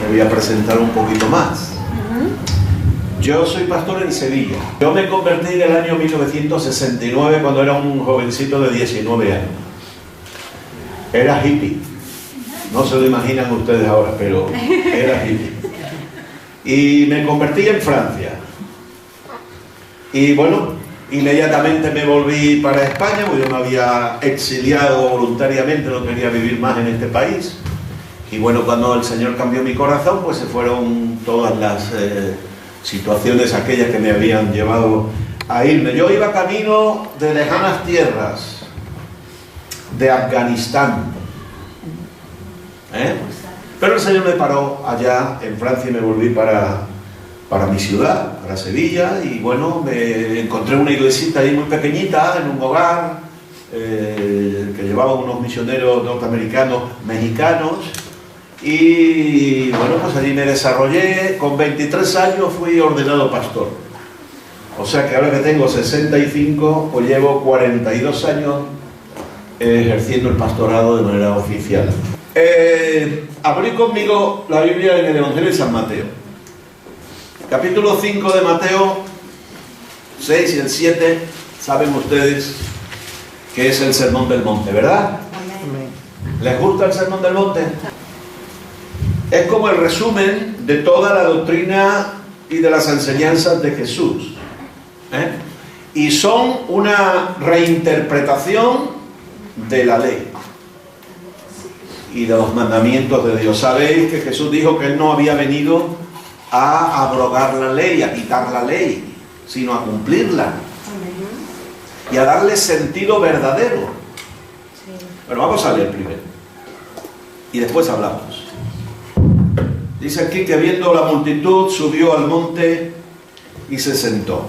me voy a presentar un poquito más. Yo soy pastor en Sevilla. Yo me convertí en el año 1969 cuando era un jovencito de 19 años. Era hippie. No se lo imaginan ustedes ahora, pero era hippie. Y me convertí en Francia. Y bueno, inmediatamente me volví para España, porque yo me había exiliado voluntariamente, no quería vivir más en este país. Y bueno, cuando el Señor cambió mi corazón, pues se fueron todas las situaciones aquellas que me habían llevado a irme. Yo iba camino de lejanas tierras, de Afganistán. Pero el Señor me paró allá en Francia y me volví para mi ciudad, para Sevilla, y bueno, me encontré una iglesita ahí muy pequeñita, en un hogar, que llevaban unos misioneros norteamericanos, mexicanos, y bueno, pues allí me desarrollé. Con 23 años fui ordenado pastor. O sea que ahora que tengo 65, pues llevo 42 años ejerciendo el pastorado de manera oficial. Abrí conmigo la Biblia en el Evangelio de San Mateo. Capítulo 5 de Mateo, 6 y el 7, saben ustedes que es el Sermón del Monte, ¿verdad? ¿Les gusta el Sermón del Monte? Es como el resumen de toda la doctrina y de las enseñanzas de Jesús. Y son una reinterpretación de la ley y de los mandamientos de Dios. Sabéis que Jesús dijo que Él no había venido a abrogar la ley, a quitar la ley, sino a cumplirla y a darle sentido verdadero. Pero vamos a leer primero y después hablamos. Dice aquí que viendo la multitud subió al monte y se sentó.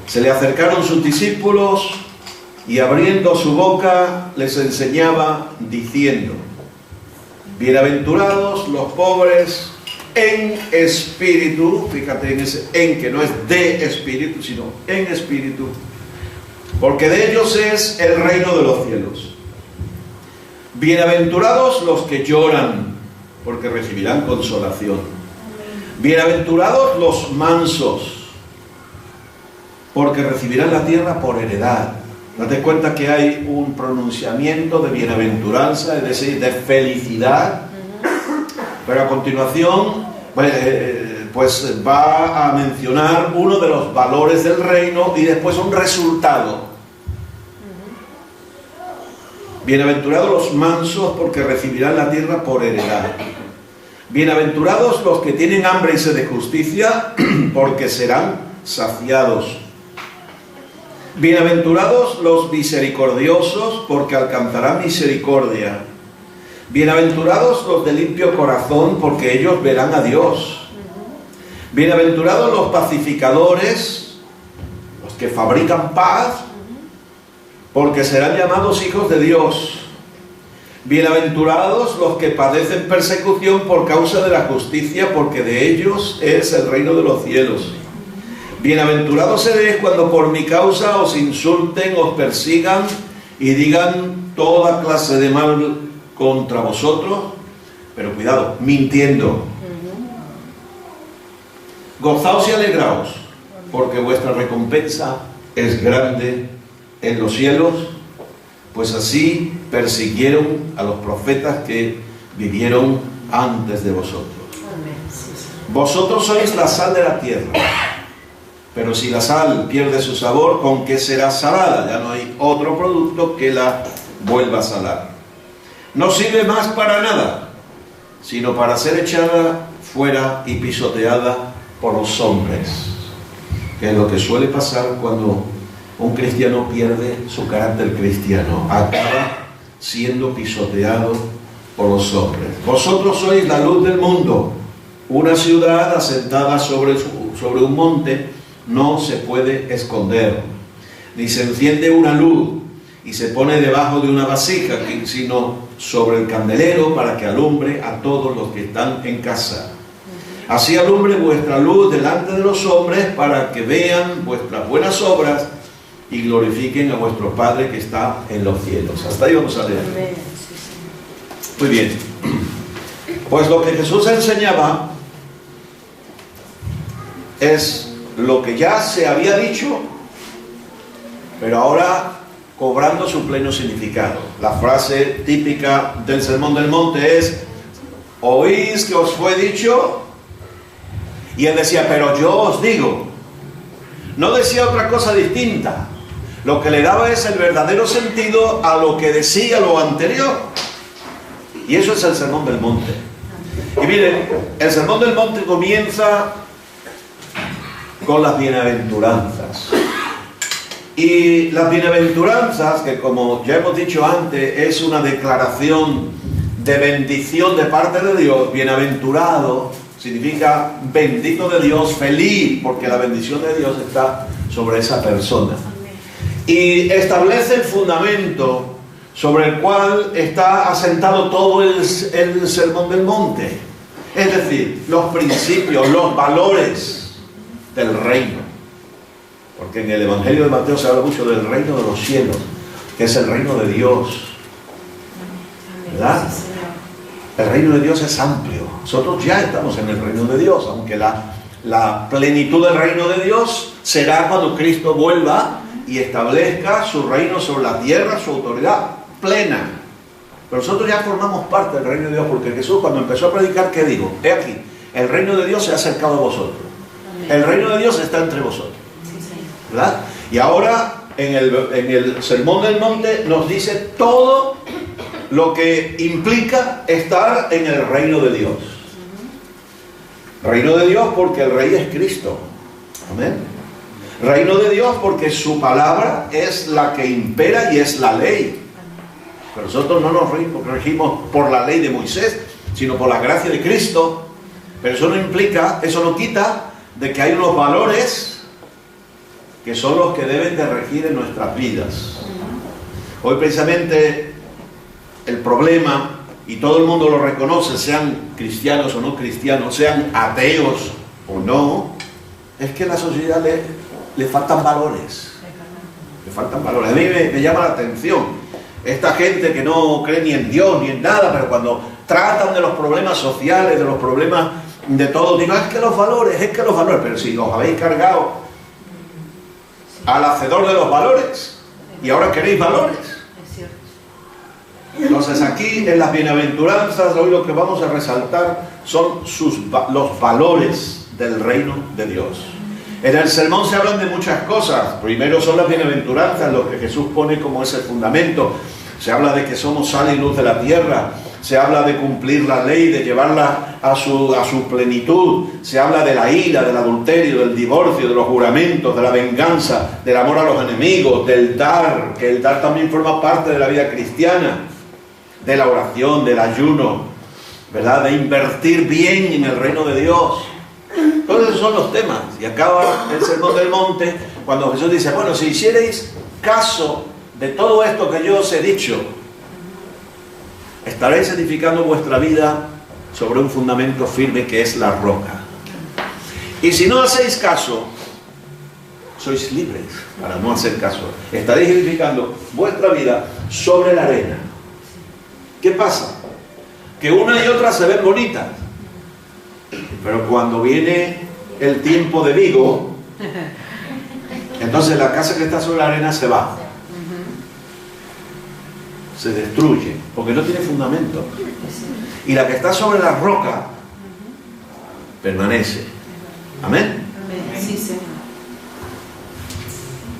Se le acercaron sus discípulos y abriendo su boca les enseñaba diciendo: bienaventurados los pobres en espíritu, fíjate en ese en, que no es de espíritu, sino en espíritu, porque de ellos es el reino de los cielos. Bienaventurados los que lloran, porque recibirán consolación. Bienaventurados los mansos, porque recibirán la tierra por heredad. Date cuenta que hay un pronunciamiento de bienaventuranza, es decir, de felicidad. Pero a continuación, pues va a mencionar uno de los valores del reino y después un resultado. Bienaventurados los mansos, porque recibirán la tierra por heredad. Bienaventurados los que tienen hambre y sed de justicia, porque serán saciados. Bienaventurados los misericordiosos, porque alcanzarán misericordia. Bienaventurados los de limpio corazón, porque ellos verán a Dios. Bienaventurados los pacificadores, los que fabrican paz, porque serán llamados hijos de Dios. Bienaventurados los que padecen persecución por causa de la justicia, porque de ellos es el reino de los cielos. Bienaventurados seréis cuando por mi causa os insulten, os persigan y digan toda clase de mal contra vosotros, pero cuidado, mintiendo. Gozaos y alegraos, porque vuestra recompensa es grande en los cielos, pues así persiguieron a los profetas que vivieron antes de vosotros. Vosotros sois la sal de la tierra, pero si la sal pierde su sabor, ¿con qué será salada? Ya no hay otro producto que la vuelva a salar. No sirve más para nada, sino para ser echada fuera y pisoteada por los hombres, que es lo que suele pasar cuando un cristiano pierde su carácter cristiano, acaba siendo pisoteado por los hombres. Vosotros sois la luz del mundo. Una ciudad asentada sobre un monte no se puede esconder, ni se enciende una luz y se pone debajo de una vasija, sino sobre el candelero, para que alumbre a todos los que están en casa. Así alumbre vuestra luz delante de los hombres, para que vean vuestras buenas obras y glorifiquen a vuestro Padre que está en los cielos. Hasta ahí vamos a leer. Muy bien. Pues lo que Jesús enseñaba es lo que ya se había dicho, pero ahora cobrando su pleno significado. La frase típica del Sermón del Monte es: oís que os fue dicho. Y él decía: pero yo os digo. No decía otra cosa distinta. Lo que le daba es el verdadero sentido a lo que decía lo anterior. Y eso es el Sermón del Monte. Y miren, el Sermón del Monte comienza con las bienaventuranzas. Y las bienaventuranzas, que como ya hemos dicho antes, es una declaración de bendición de parte de Dios. Bienaventurado significa bendito de Dios, feliz, porque la bendición de Dios está sobre esa persona. Y establece el fundamento sobre el cual está asentado todo el Sermón del Monte. Es decir, los principios, los valores del reino. Porque en el Evangelio de Mateo se habla mucho del reino de los cielos, que es el reino de Dios. ¿Verdad? El reino de Dios es amplio. Nosotros ya estamos en el reino de Dios, aunque la plenitud del reino de Dios será cuando Cristo vuelva y establezca su reino sobre la tierra, su autoridad plena. Pero nosotros ya formamos parte del reino de Dios, porque Jesús, cuando empezó a predicar, ¿qué dijo? He aquí, el reino de Dios se ha acercado a vosotros. El reino de Dios está entre vosotros. ¿Verdad? Y ahora en el Sermón del Monte nos dice todo lo que implica estar en el reino de Dios. Reino de Dios porque el Rey es Cristo. Amén. Reino de Dios porque su palabra es la que impera y es la ley. Pero nosotros no nos regimos por la ley de Moisés, sino por la gracia de Cristo. Pero eso no implica, eso no quita de que hay unos valores que son los que deben de regir en nuestras vidas. Hoy precisamente el problema, y todo el mundo lo reconoce, sean cristianos o no cristianos, sean ateos o no, es que a la sociedad le faltan valores. Le faltan valores. A mí me llama la atención esta gente que no cree ni en Dios ni en nada, pero cuando tratan de los problemas sociales, de los problemas de todo, digo, es que los valores, pero si os habéis cargado al hacedor de los valores y ahora queréis valores. Entonces aquí en las bienaventuranzas hoy lo que vamos a resaltar son los valores del reino de Dios. En el sermón se hablan de muchas cosas. Primero son las bienaventuranzas, lo que Jesús pone como ese fundamento. Se habla de que somos sal y luz de la tierra. Se habla de cumplir la ley, de llevarla a su plenitud. Se habla de la ira, del adulterio, del divorcio, de los juramentos, de la venganza, del amor a los enemigos, del dar, que el dar también forma parte de la vida cristiana, de la oración, del ayuno, ¿verdad? De invertir bien en el reino de Dios. Todos esos son los temas. Y acaba el Sermón del Monte cuando Jesús dice: bueno, si hicierais caso de todo esto que yo os he dicho, estaréis edificando vuestra vida sobre un fundamento firme que es la roca. Y si no hacéis caso, sois libres para no hacer caso. Estaréis edificando vuestra vida sobre la arena. ¿Qué pasa? Que una y otra se ven bonitas, pero cuando viene el tiempo de Vigo, entonces la casa que está sobre la arena se va, se destruye, porque no tiene fundamento. Y la que está sobre la roca permanece. ¿Amén? Sí, Señor.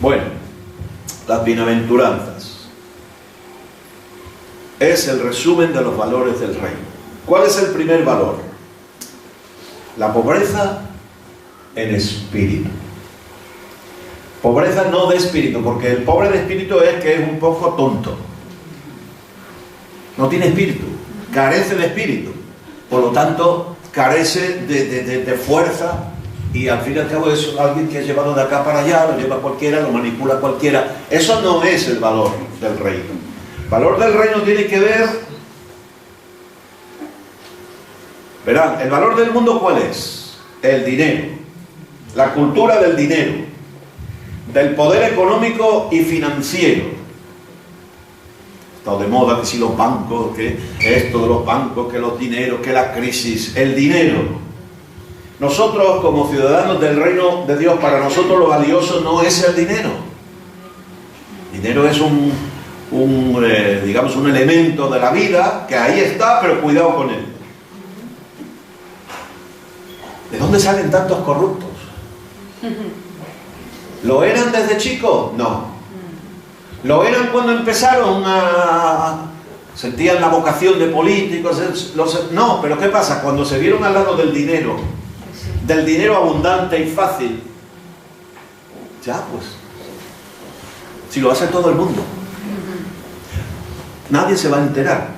Bueno, las bienaventuranzas es el resumen de los valores del reino. ¿Cuál es el primer valor? La pobreza en espíritu. Pobreza no de espíritu, porque el pobre de espíritu es que es un poco tonto. No tiene espíritu, carece de espíritu. Por lo tanto, carece de fuerza, y al fin y al cabo es alguien que es llevado de acá para allá, lo lleva cualquiera, lo manipula cualquiera. Eso no es el valor del reino. El valor del reino tiene que ver... Verán, el valor del mundo ¿cuál es? El dinero, la cultura del dinero, del poder económico y financiero. Está de moda que si los bancos, que esto de los bancos, que los dineros, que la crisis, el dinero. Nosotros como ciudadanos del reino de Dios, para nosotros lo valioso no es el dinero. El dinero es digamos, un elemento de la vida que ahí está, pero cuidado con él. ¿De dónde salen tantos corruptos? ¿Lo eran desde chicos? No. ¿Lo eran cuando empezaron sentían la vocación de políticos? No, pero ¿qué pasa? Cuando se vieron al lado del dinero abundante y fácil, ya pues, si lo hace todo el mundo, nadie se va a enterar.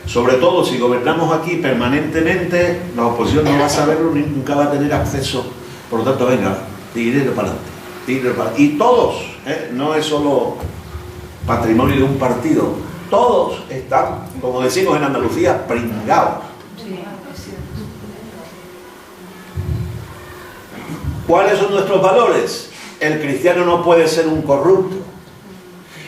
Sobre todo si gobernamos aquí permanentemente, la oposición no va a saberlo, nunca va a tener acceso. Por lo tanto, venga, dinero para adelante. Y todos, no es solo patrimonio de un partido, todos están, como decimos en Andalucía, pringados. ¿Cuáles son nuestros valores? El cristiano no puede ser un corrupto.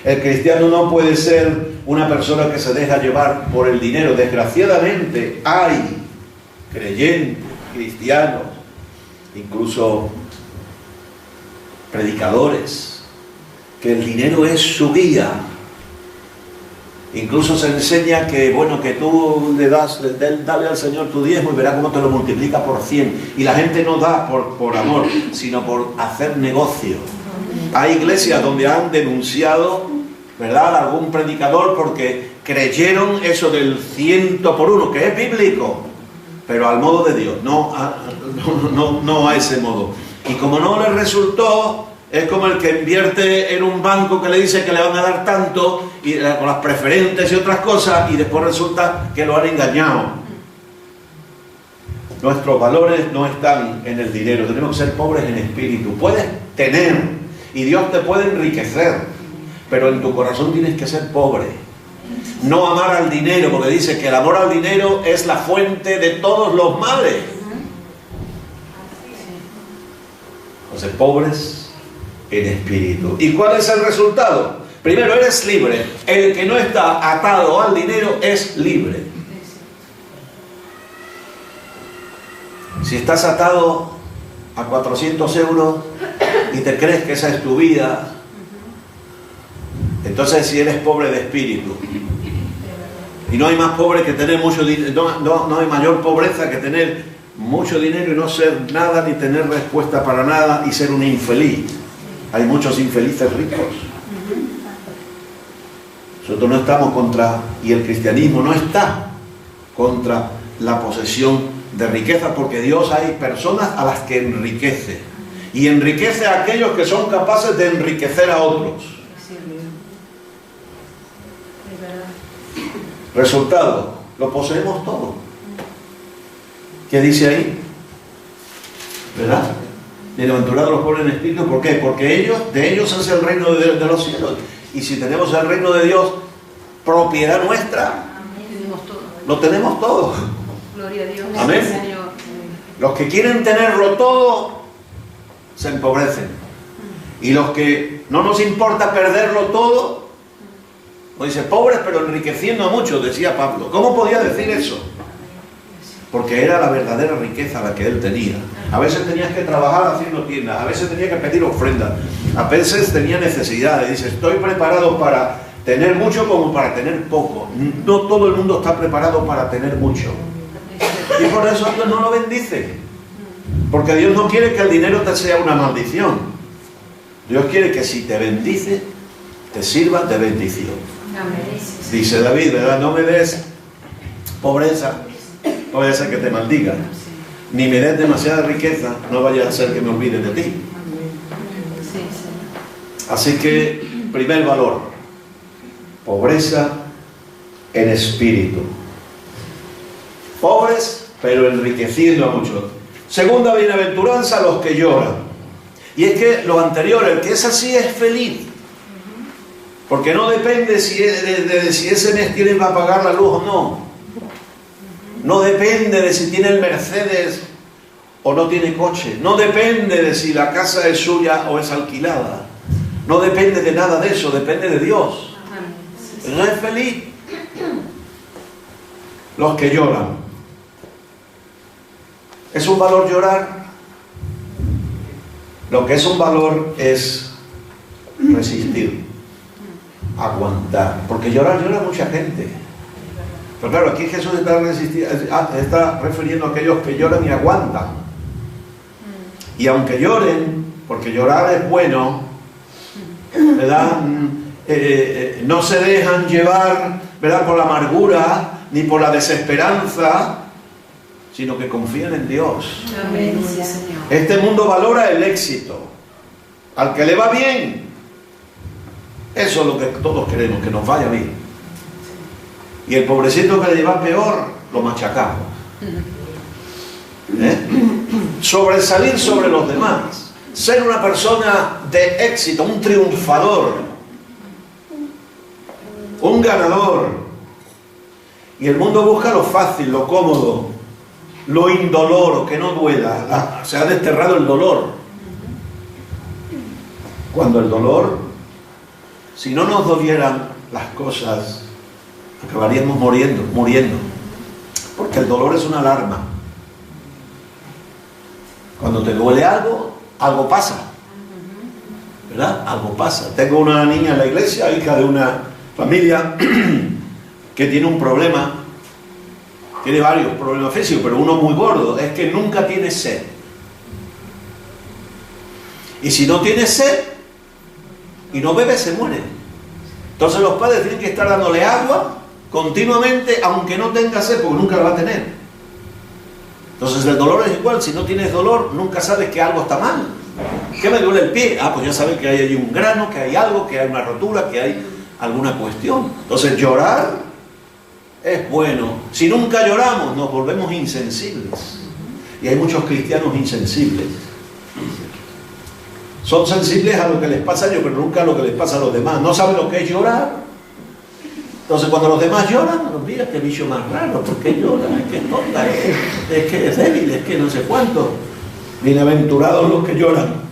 El cristiano no puede ser una persona que se deja llevar por el dinero. Desgraciadamente hay creyentes, cristianos, incluso predicadores, que el dinero es su guía. Incluso se enseña que, bueno, que tú dale al Señor tu diezmo y verás cómo te lo multiplica por 100. Y la gente no da por amor, sino por hacer negocio. Hay iglesias donde han denunciado, ¿verdad?, a algún predicador porque creyeron eso del 100 por 1, que es bíblico, pero al modo de Dios, no a ese modo. Y como no le resultó, es como el que invierte en un banco que le dice que le van a dar tanto, y con las preferentes y otras cosas, y después resulta que lo han engañado. Nuestros valores no están en el dinero, tenemos que ser pobres en espíritu. Puedes tener, y Dios te puede enriquecer, pero en tu corazón tienes que ser pobre. No amar al dinero, porque dice que el amor al dinero es la fuente de todos los males. Entonces, pobres en espíritu. ¿Y cuál es el resultado? Primero, eres libre. El que no está atado al dinero es libre. Si estás atado a 400 euros y te crees que esa es tu vida, entonces si eres pobre de espíritu. Y no hay más pobre que tener mucho dinero, no hay mayor pobreza que tener mucho dinero y no ser nada, ni tener respuesta para nada y ser un infeliz. Hay muchos infelices ricos. Nosotros no estamos contra, y el cristianismo no está contra la posesión de riqueza, porque Dios hay personas a las que enriquece. Y enriquece a aquellos que son capaces de enriquecer a otros. Resultado, lo poseemos todo. ¿Qué dice ahí? ¿Verdad? Bienaventurados los pobres en espíritu. ¿Por qué? Porque de ellos es el reino de los cielos. Y si tenemos el reino de Dios, propiedad nuestra, lo tenemos todo. Gloria a Dios. Amén. Señor. Los que quieren tenerlo todo se empobrecen. Y los que no nos importa perderlo todo, nos dice pobres pero enriqueciendo a muchos, decía Pablo. ¿Cómo podía decir eso? Porque era la verdadera riqueza la que él tenía. A veces tenías que trabajar haciendo tiendas, a veces tenía que pedir ofrendas, a veces tenía necesidades. Dice, estoy preparado para tener mucho como para tener poco. No todo el mundo está preparado para tener mucho. Y por eso Dios no lo bendice. Porque Dios no quiere que el dinero te sea una maldición. Dios quiere que si te bendice, te sirva de bendición. Dice David, ¿verdad? No me des pobreza, no vaya a ser que te maldiga, ni me des demasiada riqueza, no vaya a ser que me olvide de ti. Así que, primer valor, pobreza en espíritu. Pobres, pero enriqueciendo a muchos. Segunda bienaventuranza, los que lloran. Y es que lo anterior, el que es así es feliz. Porque no depende si ese mes tiene para pagar la luz o no. No depende de si tiene el Mercedes o no tiene coche. No depende de si la casa es suya o es alquilada. No depende de nada de eso, depende de Dios. re feliz. Los que lloran. ¿Es un valor llorar? Lo que es un valor es resistir, aguantar. Porque llora mucha gente. Pero claro, aquí Jesús está refiriendo a aquellos que lloran y aguantan. Y aunque lloren, porque llorar es bueno, ¿verdad? No se dejan llevar, ¿verdad?, por la amargura ni por la desesperanza, sino que confían en Dios. Amén, sí, Señor. Este mundo valora el éxito. Al que le va bien, eso es lo que todos queremos, que nos vaya bien. Y el pobrecito que le lleva peor, lo machacamos. Sobresalir sobre los demás, ser una persona de éxito, un triunfador, un ganador. Y el mundo busca lo fácil, lo cómodo, lo indoloro, que no duela. Se ha desterrado el dolor. Cuando el dolor, si no nos dolieran las cosas, acabaríamos muriendo. Porque el dolor es una alarma. Cuando te duele algo, algo pasa. ¿Verdad? Algo pasa. Tengo una niña en la iglesia, hija de una familia que tiene un problema, tiene varios problemas físicos, pero uno muy gordo, es que nunca tiene sed. Y si no tiene sed y no bebe, se muere. Entonces los padres tienen que estar dándole agua continuamente, aunque no tenga sed, porque nunca la va a tener. Entonces el dolor es igual. Si no tienes dolor, nunca sabes que algo está mal. ¿Qué me duele el pie? Pues ya sabes que hay ahí un grano, que hay algo, que hay una rotura, que hay alguna cuestión. Entonces llorar es bueno. Si nunca lloramos, nos volvemos insensibles. Y hay muchos cristianos insensibles. Son sensibles a lo que les pasa a ellos, pero nunca a lo que les pasa a los demás. No saben lo que es llorar. Entonces cuando los demás lloran, mira qué bicho más raro, ¿por qué llora? Es que es tonta, es que es débil, es que no sé cuánto. Bienaventurados los que lloran.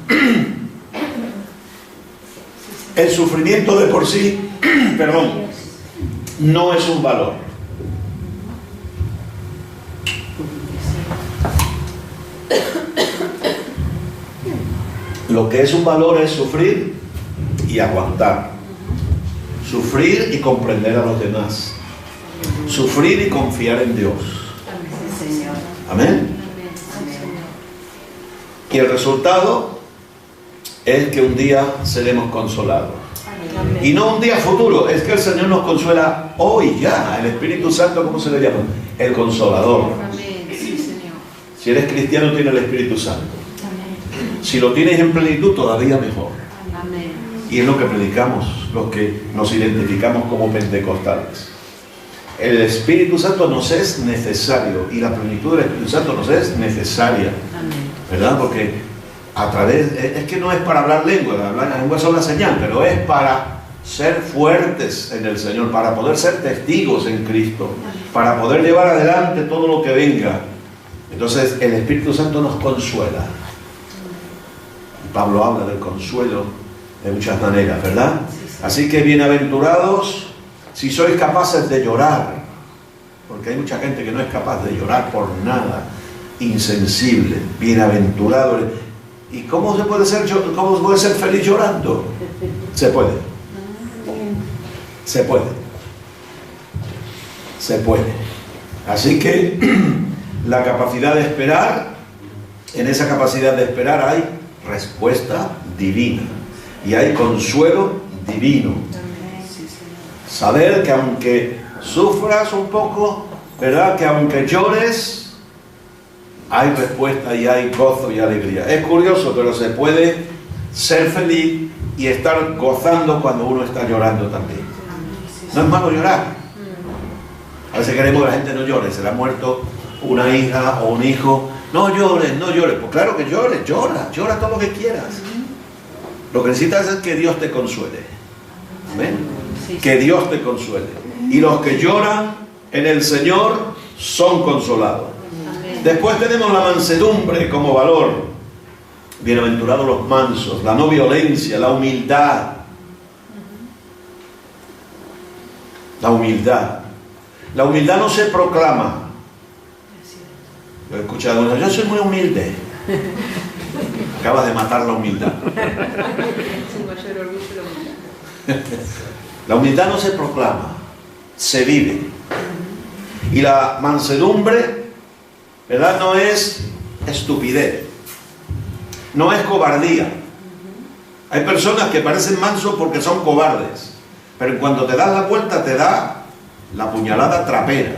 El sufrimiento de por sí, no es un valor. Lo que es un valor es sufrir y aguantar. Sufrir y comprender a los demás. Sufrir y confiar en Dios. Amén. Y el resultado es que un día seremos consolados. Y no un día futuro, es que el Señor nos consuela hoy ya. El Espíritu Santo, ¿cómo se le llama? El Consolador. Si eres cristiano, tienes el Espíritu Santo. Si lo tienes en plenitud, todavía mejor. Y es lo que predicamos, los que nos identificamos como pentecostales. El Espíritu Santo nos es necesario, y la plenitud del Espíritu Santo nos es necesaria. ¿Verdad? Porque a través, es que no es para hablar lengua, las lenguas son la señal, pero es para ser fuertes en el Señor, para poder ser testigos en Cristo, para poder llevar adelante todo lo que venga. Entonces el Espíritu Santo nos consuela. Pablo habla del consuelo de muchas maneras, ¿verdad? Así que bienaventurados si sois capaces de llorar, porque hay mucha gente que no es capaz de llorar por nada, insensible. Bienaventurados. ¿Y cómo se puede ser feliz llorando? Se puede. Se puede. Se puede. Así que la capacidad de esperar, en esa capacidad de esperar hay respuesta divina y hay consuelo divino. Saber que aunque sufras un poco, ¿verdad?, que aunque llores, hay respuesta y hay gozo y alegría. Es curioso, pero se puede ser feliz y estar gozando cuando uno está llorando también. No es malo llorar. A veces queremos que la gente no llore. Se le ha muerto una hija o un hijo. No llores, no llores. Pues claro que llores, llora todo lo que quieras. Lo que necesitas es que Dios te consuele. Amén. Que Dios te consuele. Y los que lloran en el Señor son consolados. Después tenemos la mansedumbre como valor. Bienaventurados los mansos, la no violencia, la humildad. La humildad. La humildad no se proclama. Yo he escuchado, yo soy muy humilde. Acabas de matar la humildad. La humildad no se proclama, se vive. Y la mansedumbre, ¿verdad? No es estupidez, no es cobardía. Hay personas que parecen mansos porque son cobardes, pero en cuanto te das la vuelta te da la puñalada trapera.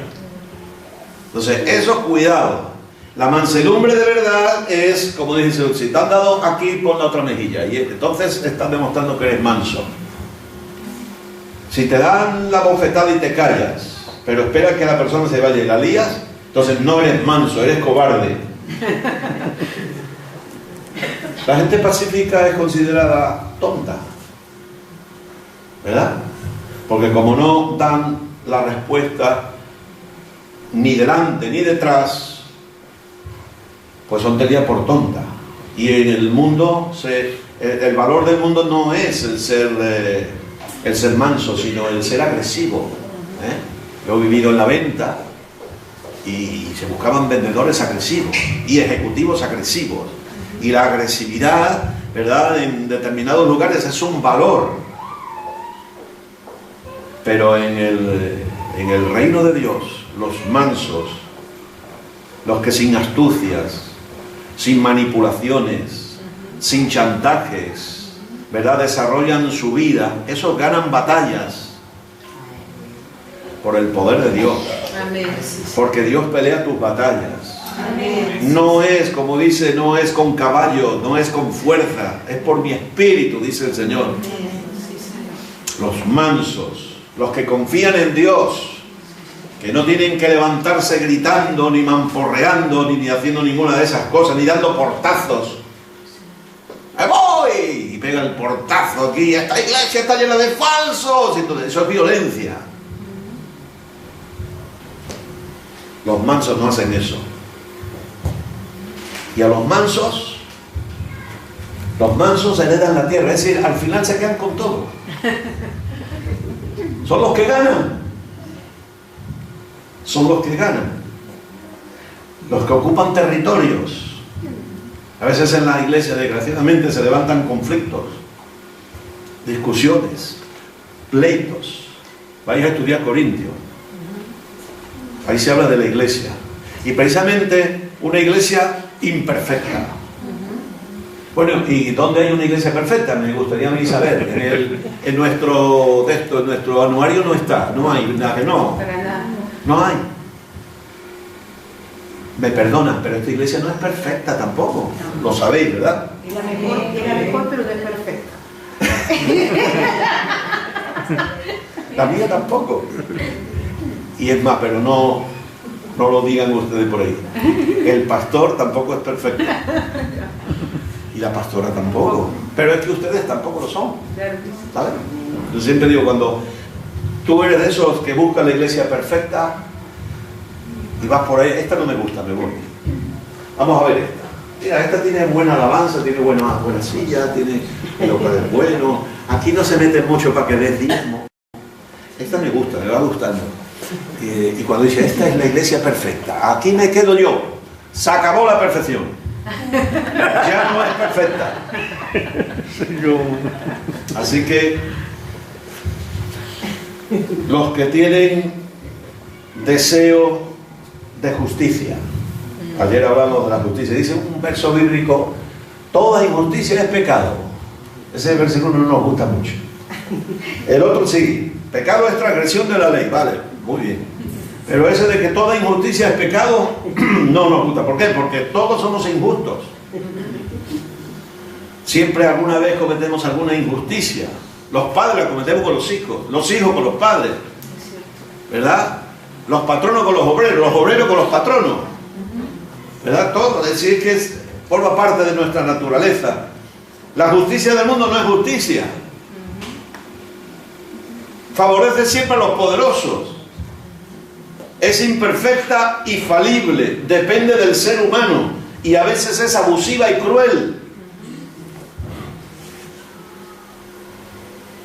Entonces, eso cuidado. La mansedumbre de verdad es, como dice, si te han dado aquí, pon la otra mejilla. Y entonces estás demostrando que eres manso. Si te dan la bofetada y te callas, pero esperas que la persona se vaya y la lías, entonces no eres manso, eres cobarde. La gente pacífica es considerada tonta, ¿verdad? Porque como no dan la respuesta ni delante ni detrás, pues son tenidas por tonta. Y en el mundo, el valor del mundo no es el ser manso, sino el ser agresivo. Yo he vivido en la venta y se buscaban vendedores agresivos y ejecutivos agresivos. Y la agresividad, ¿verdad?, en determinados lugares es un valor. Pero en el reino de Dios, los mansos, los que sin astucias, sin manipulaciones, sin chantajes, ¿verdad?, desarrollan su vida, esos ganan batallas por el poder de Dios. Amén. Porque Dios pelea tus batallas. Amén. No es, como dice, no es con caballo, no es con fuerza, es por mi espíritu, dice el Señor. Amén. Los mansos, los que confían en Dios, que no tienen que levantarse gritando, ni mamporreando, ni haciendo ninguna de esas cosas, ni dando portazos. ¡Ahí voy! Y pega el portazo aquí, esta iglesia está llena de falsos. Entonces, eso es violencia. Los mansos no hacen eso. Y a los mansos heredan la tierra, es decir, al final se quedan con todo. Son los que ganan. Son los que ganan. Los que ocupan territorios. A veces en la iglesia, desgraciadamente, se levantan conflictos, discusiones, pleitos. Vais a estudiar Corintios. Ahí se habla de la iglesia. Y precisamente una iglesia imperfecta. Bueno, ¿y dónde hay una iglesia perfecta? Me gustaría a mí saber. En nuestro texto, en nuestro anuario no está. No hay nada que no. No hay. Me perdonan, pero esta iglesia no es perfecta tampoco. Lo sabéis, ¿verdad? Era mejor, pero no es perfecta. La mía tampoco. Y es más, pero no lo digan ustedes por ahí. El pastor tampoco es perfecto. Y la pastora tampoco. Pero es que ustedes tampoco lo son. ¿Sabes? Yo siempre digo, cuando tú eres de esos que buscan la iglesia perfecta y vas por ahí, esta no me gusta, me voy. Vamos a ver esta. Mira, esta tiene buena alabanza, tiene buena silla, tiene lo que es bueno. Aquí no se mete mucho para que des diezmo. Esta me gusta, me va gustando. Y cuando dice, esta es la iglesia perfecta, aquí me quedo yo. Se acabó la perfección. Ya no es perfecta. Así que los que tienen deseo de justicia, ayer hablamos de la justicia, dice un verso bíblico, toda injusticia es pecado. Ese versículo no nos gusta mucho. El otro sí, pecado es transgresión de la ley, vale, muy bien. Pero ese de que toda injusticia es pecado, no nos gusta. ¿Por qué? Porque todos somos injustos. Siempre alguna vez cometemos alguna injusticia. Los padres la cometemos con los hijos con los padres, ¿verdad? Los patronos con los obreros con los patronos, ¿verdad? Todo, es decir, que forma parte de nuestra naturaleza. La justicia del mundo no es justicia. Favorece siempre a los poderosos. Es imperfecta y falible, depende del ser humano y a veces es abusiva y cruel.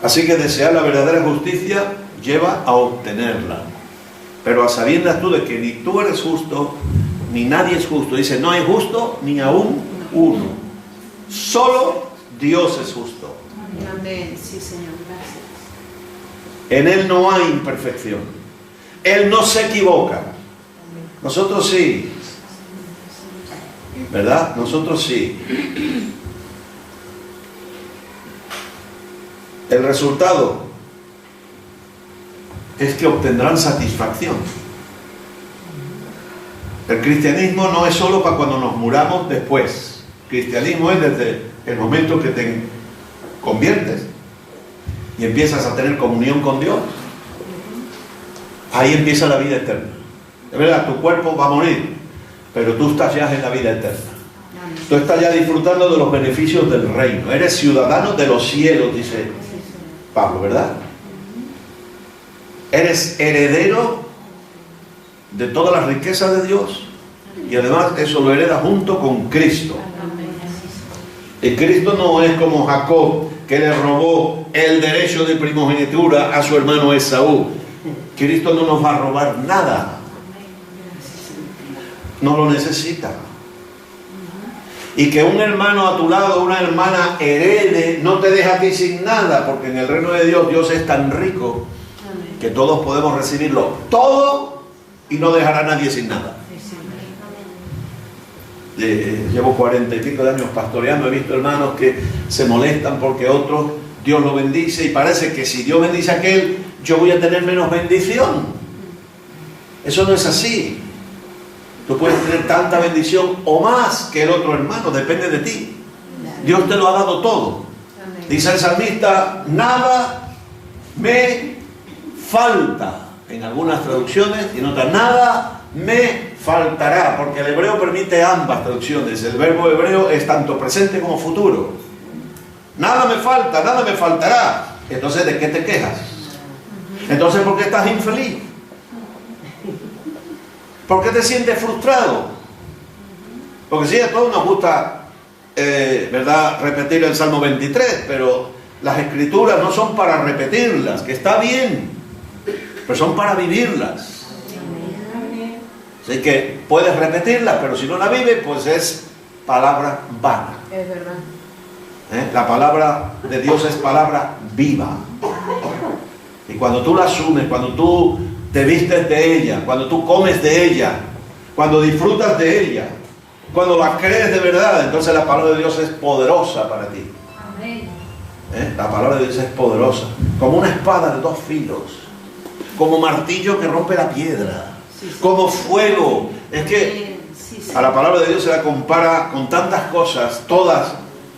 Así que desear la verdadera justicia lleva a obtenerla. Pero a sabiendas tú de que ni tú eres justo, ni nadie es justo. Dice, no hay justo ni aún uno. Solo Dios es justo. Amén. Sí, Señor. Gracias. En Él no hay imperfección. Él no se equivoca. Nosotros sí. ¿Verdad? Nosotros sí. El resultado es que obtendrán satisfacción. El cristianismo no es solo para cuando nos muramos después. El cristianismo es desde el momento que te conviertes y empiezas a tener comunión con Dios. Ahí empieza la vida eterna. De verdad, tu cuerpo va a morir, pero tú estás ya en la vida eterna. Tú estás ya disfrutando de los beneficios del reino. Eres ciudadano de los cielos, dice Pablo, ¿verdad? Eres heredero de todas las riquezas de Dios y además eso lo hereda junto con Cristo. Y Cristo no es como Jacob, que le robó el derecho de primogenitura a su hermano Esaú. Cristo no nos va a robar nada. No lo necesita. Y que un hermano a tu lado, una hermana herede, no te deja a ti sin nada, porque en el reino de Dios, Dios es tan rico que todos podemos recibirlo todo y no dejar a nadie sin nada. Llevo 40 y pico de años pastoreando, he visto hermanos que se molestan porque otros Dios lo bendice y parece que si Dios bendice a aquel, yo voy a tener menos bendición. Eso no es así. Tú puedes tener tanta bendición o más que el otro hermano, depende de ti. Dios te lo ha dado todo. Dice el salmista, nada me falta. En algunas traducciones y en otras, nada me faltará, porque el hebreo permite ambas traducciones. El verbo hebreo es tanto presente como futuro. Nada me falta, nada me faltará. Entonces, ¿de qué te quejas? Entonces, ¿por qué estás infeliz? ¿Por qué te sientes frustrado? Porque sí, a todos nos gusta, ¿verdad?, repetir el Salmo 23, pero las escrituras no son para repetirlas, que está bien, pero son para vivirlas. Así que puedes repetirlas, pero si no la vives, pues es palabra vana. Es verdad. La palabra de Dios es palabra viva. Y cuando tú la asumes, cuando tú te vistes de ella, cuando tú comes de ella, cuando disfrutas de ella, cuando la crees de verdad, entonces la palabra de Dios es poderosa para ti. La palabra de Dios es poderosa, como una espada de dos filos, como martillo que rompe la piedra, como fuego. Es que a la palabra de Dios se la compara con tantas cosas, todas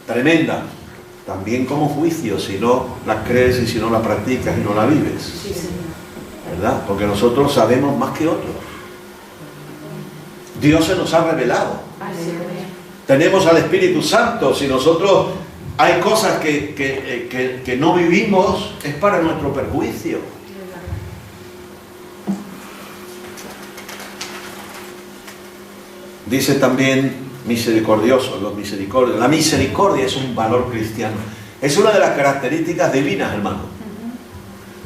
tremendas, también como juicio, si no la crees y si no la practicas y no la vives. ¿Verdad? Porque nosotros sabemos más que otros. Dios se nos ha revelado. Tenemos al Espíritu Santo. Si nosotros hay cosas que no vivimos, es para nuestro perjuicio. Dice también misericordioso, los misericordios. La misericordia es un valor cristiano. Es una de las características divinas, hermano.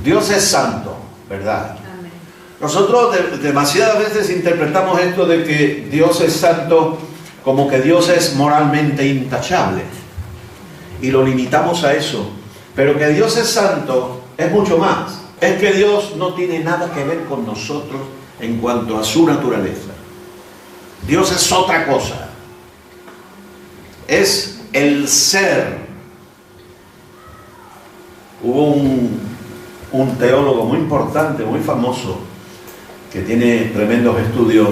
Dios es santo, ¿verdad? Nosotros demasiadas veces interpretamos esto de que Dios es santo como que Dios es moralmente intachable y lo limitamos a eso, pero que Dios es santo es mucho más. Es que Dios no tiene nada que ver con nosotros en cuanto a su naturaleza. Dios es otra cosa, es el ser. Hubo un teólogo muy importante, muy famoso, que tiene tremendos estudios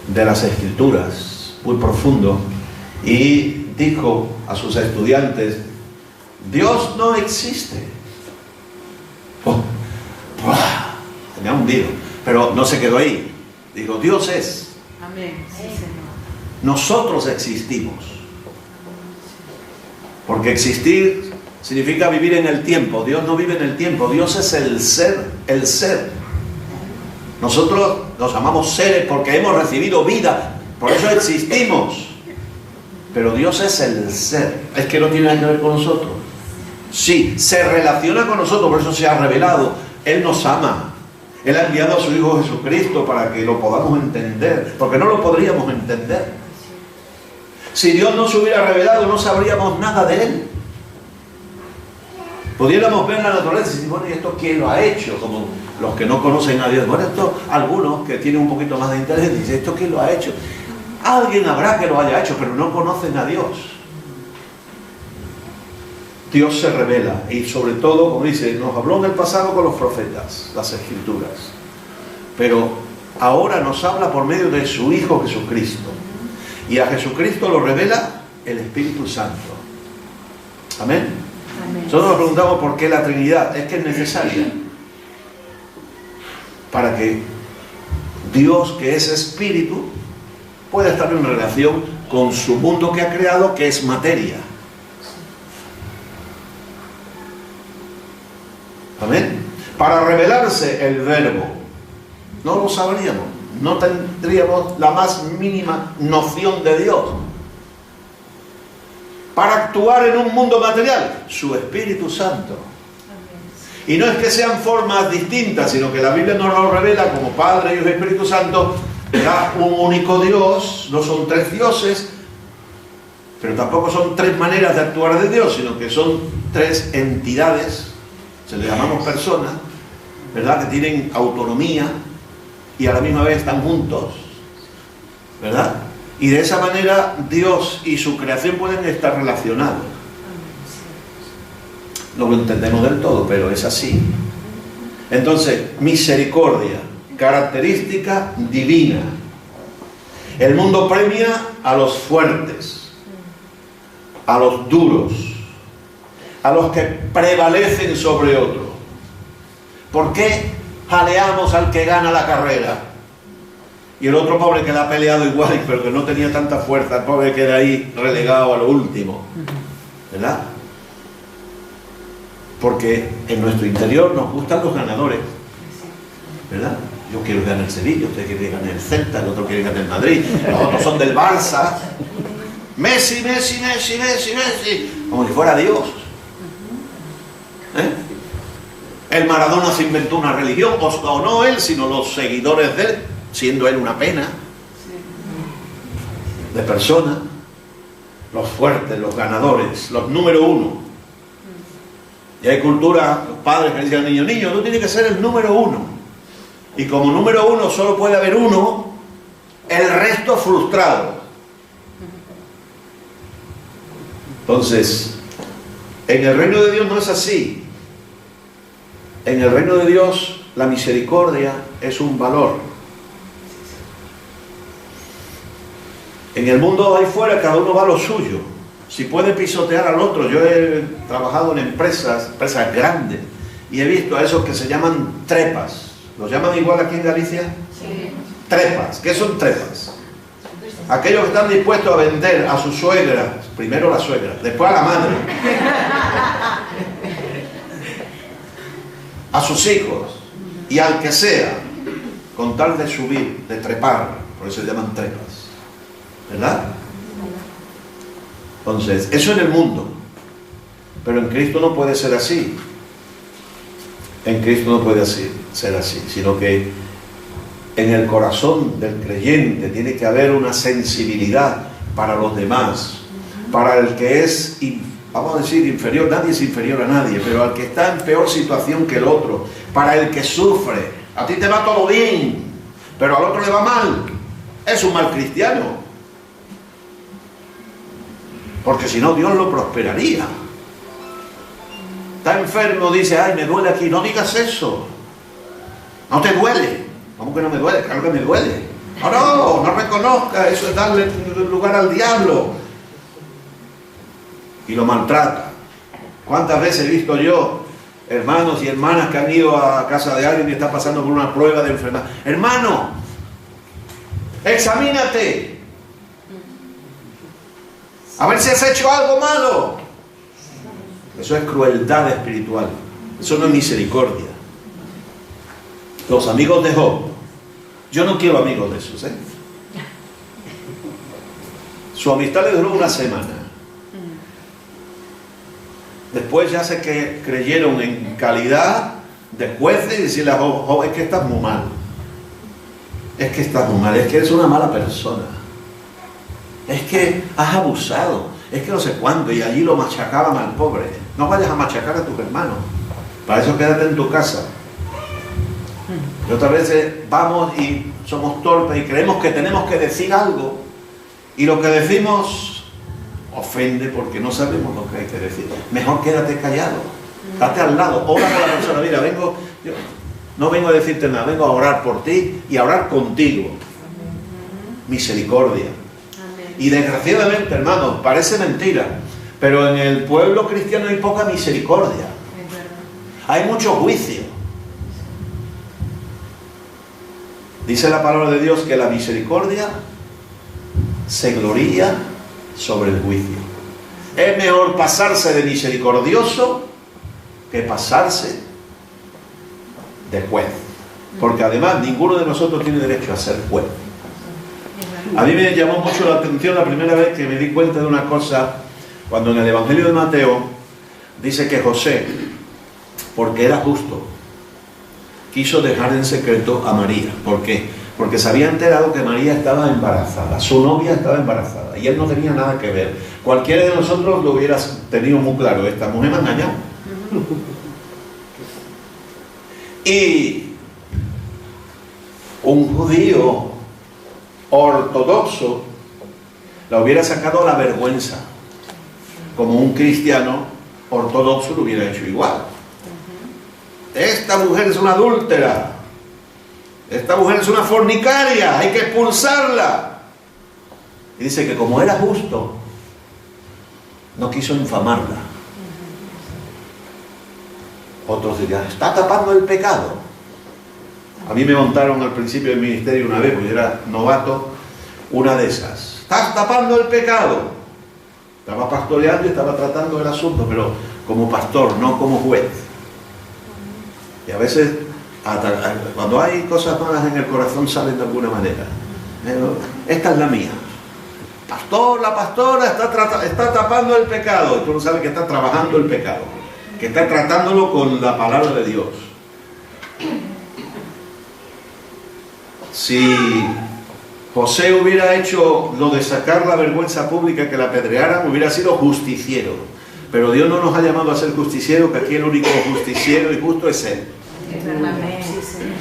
de las Escrituras, muy profundo, y dijo a sus estudiantes: Dios no existe. Me ha hundido, pero no se quedó ahí. Dijo: Dios es. Amén. Sí, Señor. Nosotros existimos. Porque existir significa vivir en el tiempo. Dios no vive en el tiempo. Dios es el ser, el ser. Nosotros nos llamamos seres porque hemos recibido vida. Por eso existimos. Pero Dios es el ser. Es que no tiene nada que ver con nosotros. Sí, se relaciona con nosotros, por eso se ha revelado. Él nos ama. Él ha enviado a su Hijo Jesucristo para que lo podamos entender, porque no lo podríamos entender. Si Dios no se hubiera revelado, no sabríamos nada de Él. Pudiéramos ver la naturaleza y decir, bueno, ¿y esto quién lo ha hecho? Como los que no conocen a Dios. Bueno, esto, algunos que tienen un poquito más de interés dicen, ¿esto quién lo ha hecho? Alguien habrá que lo haya hecho, pero no conocen a Dios. Dios se revela y sobre todo, como dice, nos habló en el pasado con los profetas, las Escrituras. Pero ahora nos habla por medio de su Hijo Jesucristo. Y a Jesucristo lo revela el Espíritu Santo. Amén. Amén. Nosotros nos preguntamos por qué la Trinidad. Es que es necesaria para que Dios, que es Espíritu, pueda estar en relación con su mundo que ha creado, que es materia. Amén. Para revelarse el Verbo, no lo sabríamos, no tendríamos la más mínima noción de Dios. Para actuar en un mundo material, su Espíritu Santo. Y no es que sean formas distintas, sino que la Biblia nos lo revela como Padre, Hijo y Espíritu Santo, da un único Dios, no son tres dioses, pero tampoco son tres maneras de actuar de Dios, sino que son tres entidades, se les llamamos personas, ¿verdad? Que tienen autonomía y a la misma vez están juntos, ¿verdad? Y de esa manera Dios y su creación pueden estar relacionados. No lo entendemos del todo, pero es así. Entonces, misericordia, característica divina. El mundo premia a los fuertes, a los duros, a los que prevalecen sobre otros. ¿Por qué jaleamos al que gana la carrera? Y el otro pobre que la ha peleado igual, pero que no tenía tanta fuerza, el pobre queda ahí relegado a lo último, ¿verdad? Porque en nuestro interior nos gustan los ganadores, ¿verdad? Yo quiero que gane el Sevilla, usted quiere que gane el Celta, el otro quiere que gane el Madrid, los otros son del Barça. Messi, Messi, Messi, Messi, Messi, como si fuera Dios. El Maradona se inventó una religión, o no él, sino los seguidores de él, siendo él una pena de personas. Los fuertes, los ganadores, los número uno. Y hay cultura, los padres que dicen al niño, niño, tú tienes que ser el número uno. Y como número uno solo puede haber uno, el resto frustrado. Entonces, en el reino de Dios no es así. En el reino de Dios la misericordia es un valor. En el mundo ahí fuera cada uno va a lo suyo. Si puede pisotear al otro, yo he trabajado en empresas grandes y he visto a esos que se llaman trepas. ¿Los llaman igual aquí en Galicia? Sí. Trepas. ¿Qué son trepas? Aquellos que están dispuestos a vender a su suegra, primero la suegra, después a la madre, a sus hijos y al que sea, con tal de subir, de trepar, por eso se llaman trepas, ¿verdad? Entonces, eso en el mundo, pero en Cristo no puede ser así. En Cristo no puede ser así, sino que en el corazón del creyente tiene que haber una sensibilidad para los demás, para el que es, vamos a decir, inferior. Nadie es inferior a nadie, pero al que está en peor situación que el otro, para el que sufre. A ti te va todo bien, pero al otro le va mal. Es un mal cristiano, porque si no Dios lo prosperaría. Está enfermo, dice, ay, me duele aquí. No digas eso. No te duele. ¿Cómo que no me duele? Claro que me duele. No reconozca. Eso es darle lugar al diablo. Y lo maltrata. ¿Cuántas veces he visto yo hermanos y hermanas que han ido a casa de alguien y está pasando por una prueba de enfermedad? Hermano, examínate. A ver si has hecho algo malo. Eso es crueldad espiritual. Eso no es misericordia. Los amigos de Job. Yo no quiero amigos de esos, ¿eh? Su amistad le duró una semana. Después ya sé que creyeron en calidad de jueces y decirle a Job, es que estás muy mal. Es que estás muy mal, es que eres una mala persona. Es que has abusado, es que no sé cuánto, y allí lo machacaban al pobre. No vayas a machacar a tus hermanos, para eso quédate en tu casa. Y otras veces vamos y somos torpes y creemos que tenemos que decir algo, y lo que decimos ofende porque no sabemos lo que hay que decir. Mejor quédate callado, date al lado, ora por la persona. Mira, yo no vengo a decirte nada, vengo a orar por ti y a orar contigo. Misericordia. Y desgraciadamente, hermanos, parece mentira, pero en el pueblo cristiano hay poca misericordia. Hay mucho juicio. Dice la palabra de Dios que la misericordia se gloría sobre el juicio. Es mejor pasarse de misericordioso que pasarse de juez. Porque además ninguno de nosotros tiene derecho a ser juez. A mí me llamó mucho la atención la primera vez que me di cuenta de una cosa, cuando en el Evangelio de Mateo dice que José, porque era justo, quiso dejar en secreto a María. ¿Por qué? Porque se había enterado que María estaba embarazada, su novia estaba embarazada, y él no tenía nada que ver. Cualquiera de nosotros lo hubiera tenido muy claro, esta mujer me ha engañado. Y un judío ortodoxo la hubiera sacado a la vergüenza, como un cristiano ortodoxo lo hubiera hecho igual. Esta mujer es una adúltera, esta mujer es una fornicaria, hay que expulsarla. Y dice que como era justo, no quiso infamarla. Otros dirían, está tapando el pecado. A mí me montaron al principio del ministerio una vez, porque yo era novato, una de esas. Estás tapando el pecado. Estaba pastoreando y estaba tratando el asunto, pero como pastor, no como juez. Y a veces, cuando hay cosas malas en el corazón, salen de alguna manera. Pero esta es la mía. Pastor, la pastora está tapando el pecado. Tú no sabes que está trabajando el pecado, que está tratándolo con la palabra de Dios. Si José hubiera hecho lo de sacar la vergüenza pública, que la apedrearan, hubiera sido justiciero. Pero Dios no nos ha llamado a ser justiciero, que aquí el único justiciero y justo es Él.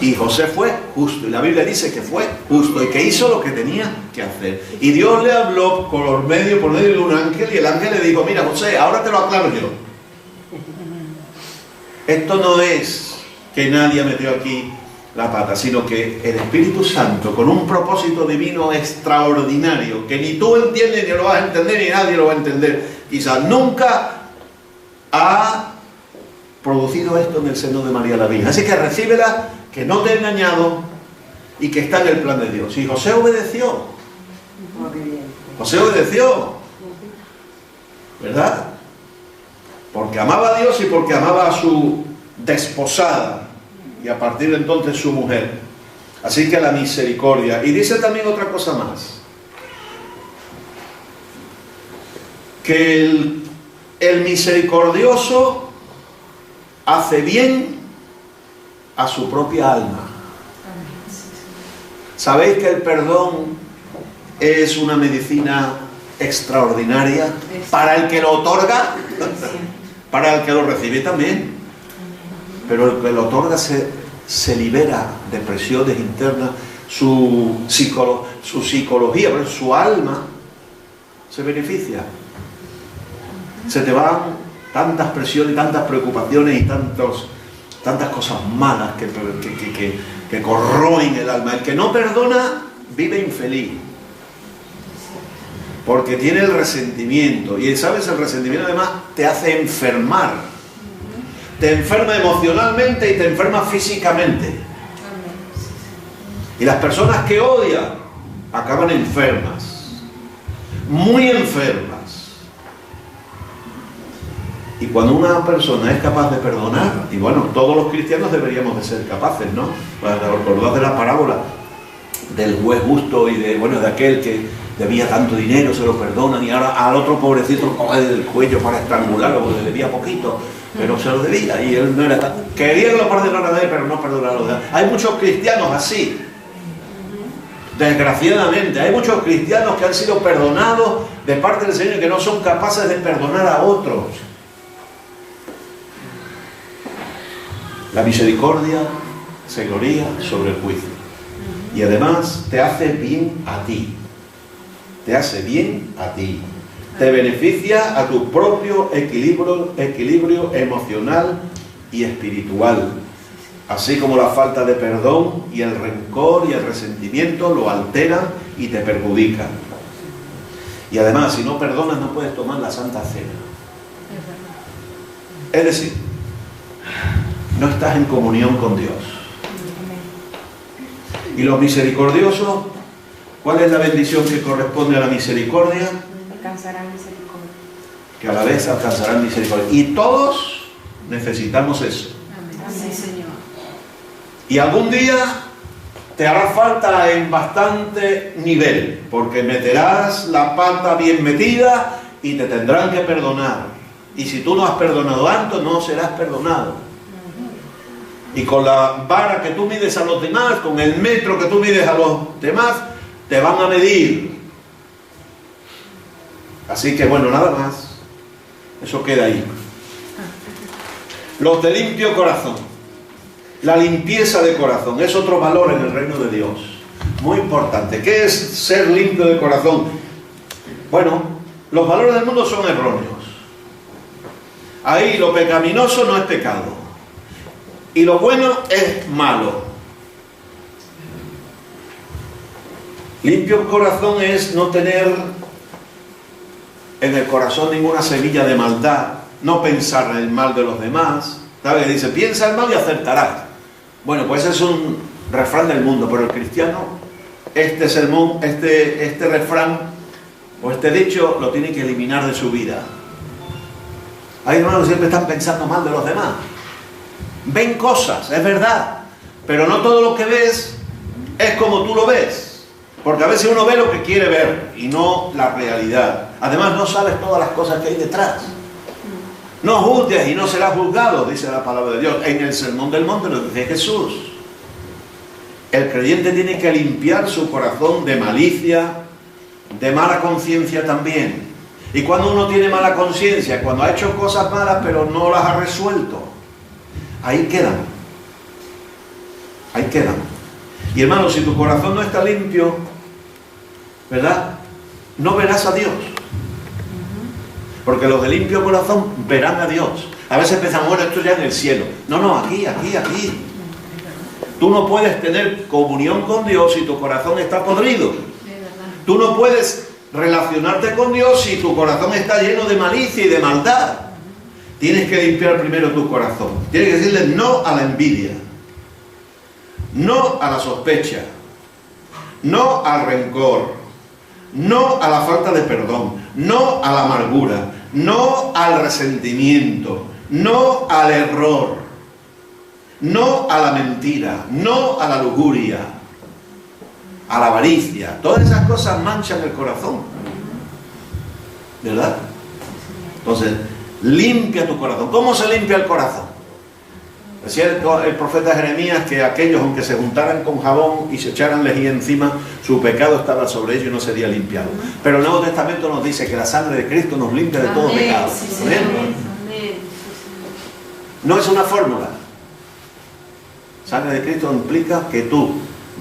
Y José fue justo, y la Biblia dice que fue justo y que hizo lo que tenía que hacer. Y Dios le habló por medio de un ángel, y el ángel le dijo, mira José, ahora te lo aclaro yo. Esto no es que nadie metió aquí la pata, sino que el Espíritu Santo, con un propósito divino extraordinario, que ni tú entiendes, ni lo vas a entender, ni nadie lo va a entender, quizás nunca ha producido esto en el seno de María la Virgen. Así que recíbela, que no te he engañado y que está en el plan de Dios. Y José obedeció. José obedeció, ¿verdad? Porque amaba a Dios y porque amaba a su desposada, y a partir de entonces su mujer. Así que la misericordia. Y dice también otra cosa más, que el misericordioso hace bien a su propia alma. ¿Sabéis que el perdón es una medicina extraordinaria para el que lo otorga? Para el que lo recibe también. Pero el que lo otorga se libera de presiones internas, su psicología, pero su alma se beneficia. Se te van tantas presiones, tantas preocupaciones y tantas cosas malas que corroen el alma. El que no perdona vive infeliz, porque tiene el resentimiento, y sabes, el resentimiento además te hace enfermar. Te enferma emocionalmente y te enferma físicamente. Y las personas que odian acaban enfermas, muy enfermas. Y cuando una persona es capaz de perdonar, y bueno, todos los cristianos deberíamos de ser capaces, ¿no? Para acordar de la parábola del juez justo y de aquel debía tanto dinero, se lo perdonan, y ahora al otro pobrecito lo coge del cuello para estrangularlo porque le debía poquito, pero se lo debía y él no era tan... Quería que lo perdonara de él, pero no perdonara a los demás. Hay muchos cristianos así, desgraciadamente. Hay muchos cristianos que han sido perdonados de parte del Señor y que no son capaces de perdonar a otros. La misericordia se gloría sobre el juicio. Y además te hace bien a ti. Te hace bien a ti. Te beneficia a tu propio equilibrio emocional y espiritual. Así como la falta de perdón y el rencor y el resentimiento lo alteran y te perjudican. Y además, si no perdonas, no puedes tomar la Santa Cena. Es decir, no estás en comunión con Dios. Y los misericordiosos, ¿cuál es la bendición que corresponde a la misericordia? Alcanzarán misericordia. Que a la vez alcanzarán misericordia. Y todos necesitamos eso. Sí, Señor. Y algún día te hará falta en bastante nivel, porque meterás la pata bien metida y te tendrán que perdonar. Y si tú no has perdonado antes, no serás perdonado. Y con la vara que tú mides a los demás, con el metro que tú mides a los demás, te van a medir. Así que bueno, nada más. Eso queda ahí. Los de limpio corazón. La limpieza de corazón es otro valor en el reino de Dios. Muy importante. ¿Qué es ser limpio de corazón? Bueno, los valores del mundo son erróneos. Ahí lo pecaminoso no es pecado. Y lo bueno es malo. Limpio corazón es no tener en el corazón ninguna semilla de maldad, no pensar en el mal de los demás. ¿Sabes? Dice, piensa el mal y acertarás. Bueno, pues es un refrán del mundo, pero el cristiano, este sermón, este refrán o este dicho lo tiene que eliminar de su vida. Hay hermanos que siempre están pensando mal de los demás. Ven cosas, es verdad, pero no todo lo que ves es como tú lo ves, porque a veces uno ve lo que quiere ver y no la realidad. Además no sabes todas las cosas que hay detrás. No juzgues y no serás juzgado, dice la palabra de Dios. En el Sermón del Monte lo dice Jesús. El creyente tiene que limpiar su corazón de malicia, de mala conciencia también. Y cuando uno tiene mala conciencia, cuando ha hecho cosas malas pero no las ha resuelto, ahí quedan. Ahí quedan. Y hermano, si tu corazón no está limpio, ¿verdad? No verás a Dios. Porque los de limpio corazón verán a Dios. A veces pensamos, bueno, esto ya en el cielo. No, no, aquí. Tú no puedes tener comunión con Dios si tu corazón está podrido. Tú no puedes relacionarte con Dios si tu corazón está lleno de malicia y de maldad. Tienes que limpiar primero tu corazón. Tienes que decirle no a la envidia, no a la sospecha, no al rencor, no a la falta de perdón, no a la amargura, no al resentimiento, no al error, no a la mentira, no a la lujuria, a la avaricia. Todas esas cosas manchan el corazón, ¿verdad? Entonces, limpia tu corazón. ¿Cómo se limpia el corazón? Decía el profeta Jeremías que aquellos, aunque se juntaran con jabón y se echaran lejía encima, su pecado estaba sobre ellos y no sería limpiado. Pero el Nuevo Testamento nos dice que la sangre de Cristo nos limpia de todo pecado. No es una fórmula. Sangre de Cristo implica que tú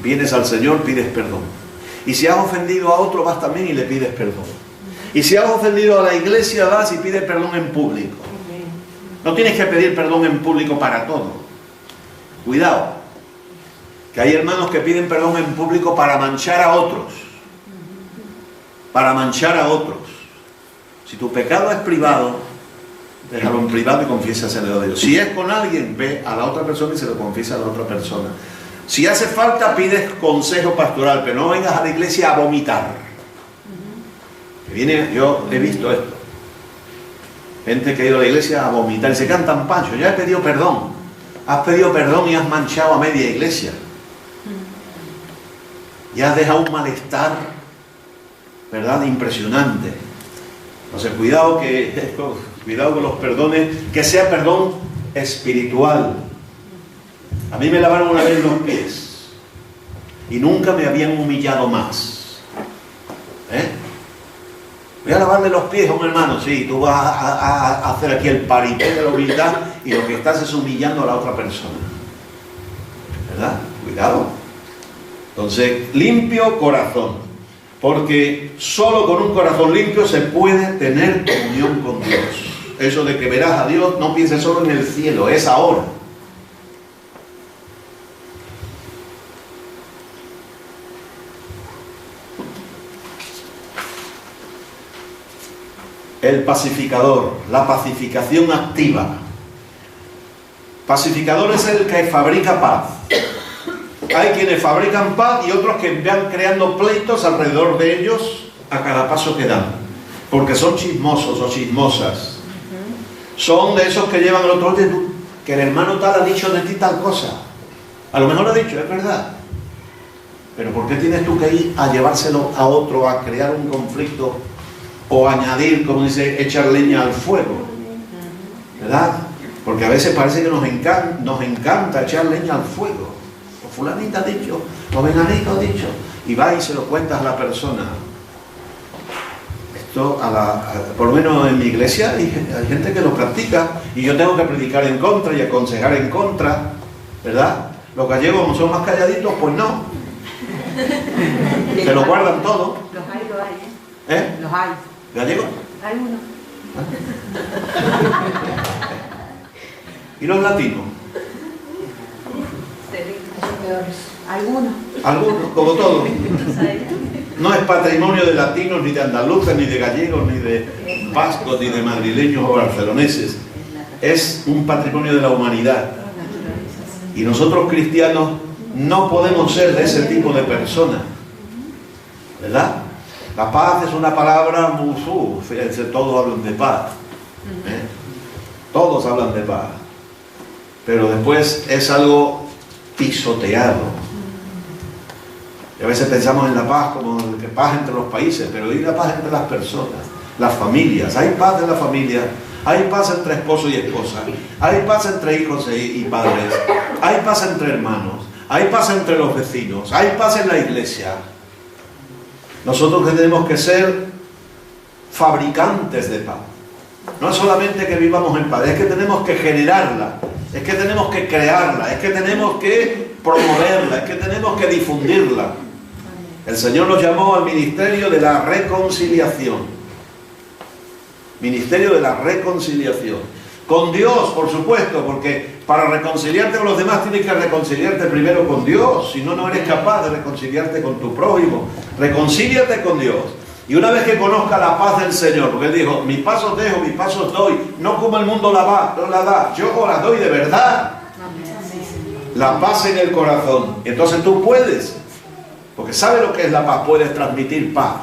vienes al Señor, pides perdón. Y si has ofendido a otro, vas también y le pides perdón. Y si has ofendido a la iglesia, vas y pides perdón en público. No tienes que pedir perdón en público para todo. Cuidado, que hay hermanos que piden perdón en público para manchar a otros. Para manchar a otros. Si tu pecado es privado, déjalo en privado y confiésaselo a Dios. Si es con alguien, ve a la otra persona y se lo confiesa a la otra persona. Si hace falta, pides consejo pastoral, pero no vengas a la iglesia a vomitar. Yo he visto esto. Gente que ha ido a la iglesia a vomitar y se cantan pancho. Ya he pedido perdón. Has pedido perdón y has manchado a media iglesia. Y has dejado un malestar ¿verdad? Impresionante. Entonces, cuidado con los perdones, que sea perdón espiritual. A mí me lavaron una vez los pies y nunca me habían humillado más. Voy a lavarle los pies a un hermano. Sí, tú vas a hacer aquí el paripé de la humildad y lo que estás es humillando a la otra persona, ¿verdad? Cuidado. Entonces, limpio corazón, porque solo con un corazón limpio se puede tener comunión con Dios. Eso de que verás a Dios, no pienses solo en el cielo, es ahora. El pacificador, la pacificación activa. Pacificador es el que fabrica paz. Hay quienes fabrican paz y otros que van creando pleitos alrededor de ellos a cada paso que dan, porque son chismosos o chismosas. Son de esos que llevan al otro, oye, que el hermano tal ha dicho de ti tal cosa. A lo mejor lo ha dicho, es verdad, pero ¿por qué tienes tú que ir a llevárselo a otro, a crear un conflicto o añadir, como dice, echar leña al fuego? ¿Verdad? Porque a veces parece que nos encanta echar leña al fuego. O fulanita ha dicho, o venganito ha dicho, y va y se lo cuentas a la persona. Esto, por lo menos en mi iglesia, hay gente que lo practica, y yo tengo que predicar en contra y aconsejar en contra, ¿verdad? Los gallegos, como son más calladitos, pues no. Se lo guardan todo. Los hay, ¿Eh? Los hay. ¿Gallegos? Hay uno. ¿Y los latinos? Algunos. Algunos, como todos. No es patrimonio de latinos, ni de andaluces, ni de gallegos, ni de vascos, ni de madrileños o barceloneses. Es un patrimonio de la humanidad. Y nosotros cristianos no podemos ser de ese tipo de personas, ¿verdad? La paz es una palabra muy... todos hablan de paz. Todos hablan de paz. Pero después es algo pisoteado. Y a veces pensamos en la paz como que paz entre los países, pero ¿y la paz entre las personas? Las familias. Hay paz en la familia. Hay paz entre esposo y esposa. Hay paz entre hijos y padres. Hay paz entre hermanos. Hay paz entre los vecinos. Hay paz en la iglesia. Nosotros tenemos que ser fabricantes de paz. No es solamente que vivamos en paz, es que tenemos que generarla, es que tenemos que crearla, es que tenemos que promoverla, es que tenemos que difundirla. El Señor nos llamó al ministerio de la reconciliación. Ministerio de la reconciliación. Con Dios, por supuesto, porque para reconciliarte con los demás tienes que reconciliarte primero con Dios. Si no, no eres capaz de reconciliarte con tu prójimo. Reconcíliate con Dios. Y una vez que conozca la paz del Señor, porque Él dijo, mis pasos dejo, mis pasos doy, no como el mundo la da, yo la doy de verdad. La paz en el corazón. Y entonces tú puedes, porque sabes lo que es la paz, puedes transmitir paz.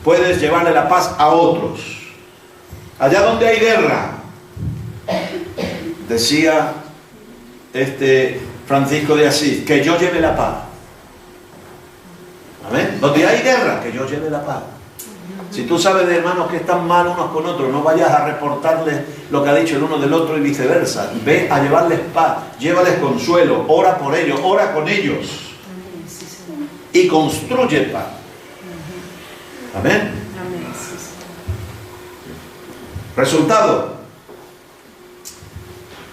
Puedes llevarle la paz a otros. Allá donde hay guerra, decía Francisco de Asís, que yo lleve la paz. ¿Amén? Donde hay guerra, que yo lleve la paz. Si tú sabes de hermanos que están mal unos con otros, no vayas a reportarles lo que ha dicho el uno del otro y viceversa. Ve a llevarles paz, llévales consuelo, ora por ellos, ora con ellos. Y construye paz. ¿Amén? Resultado.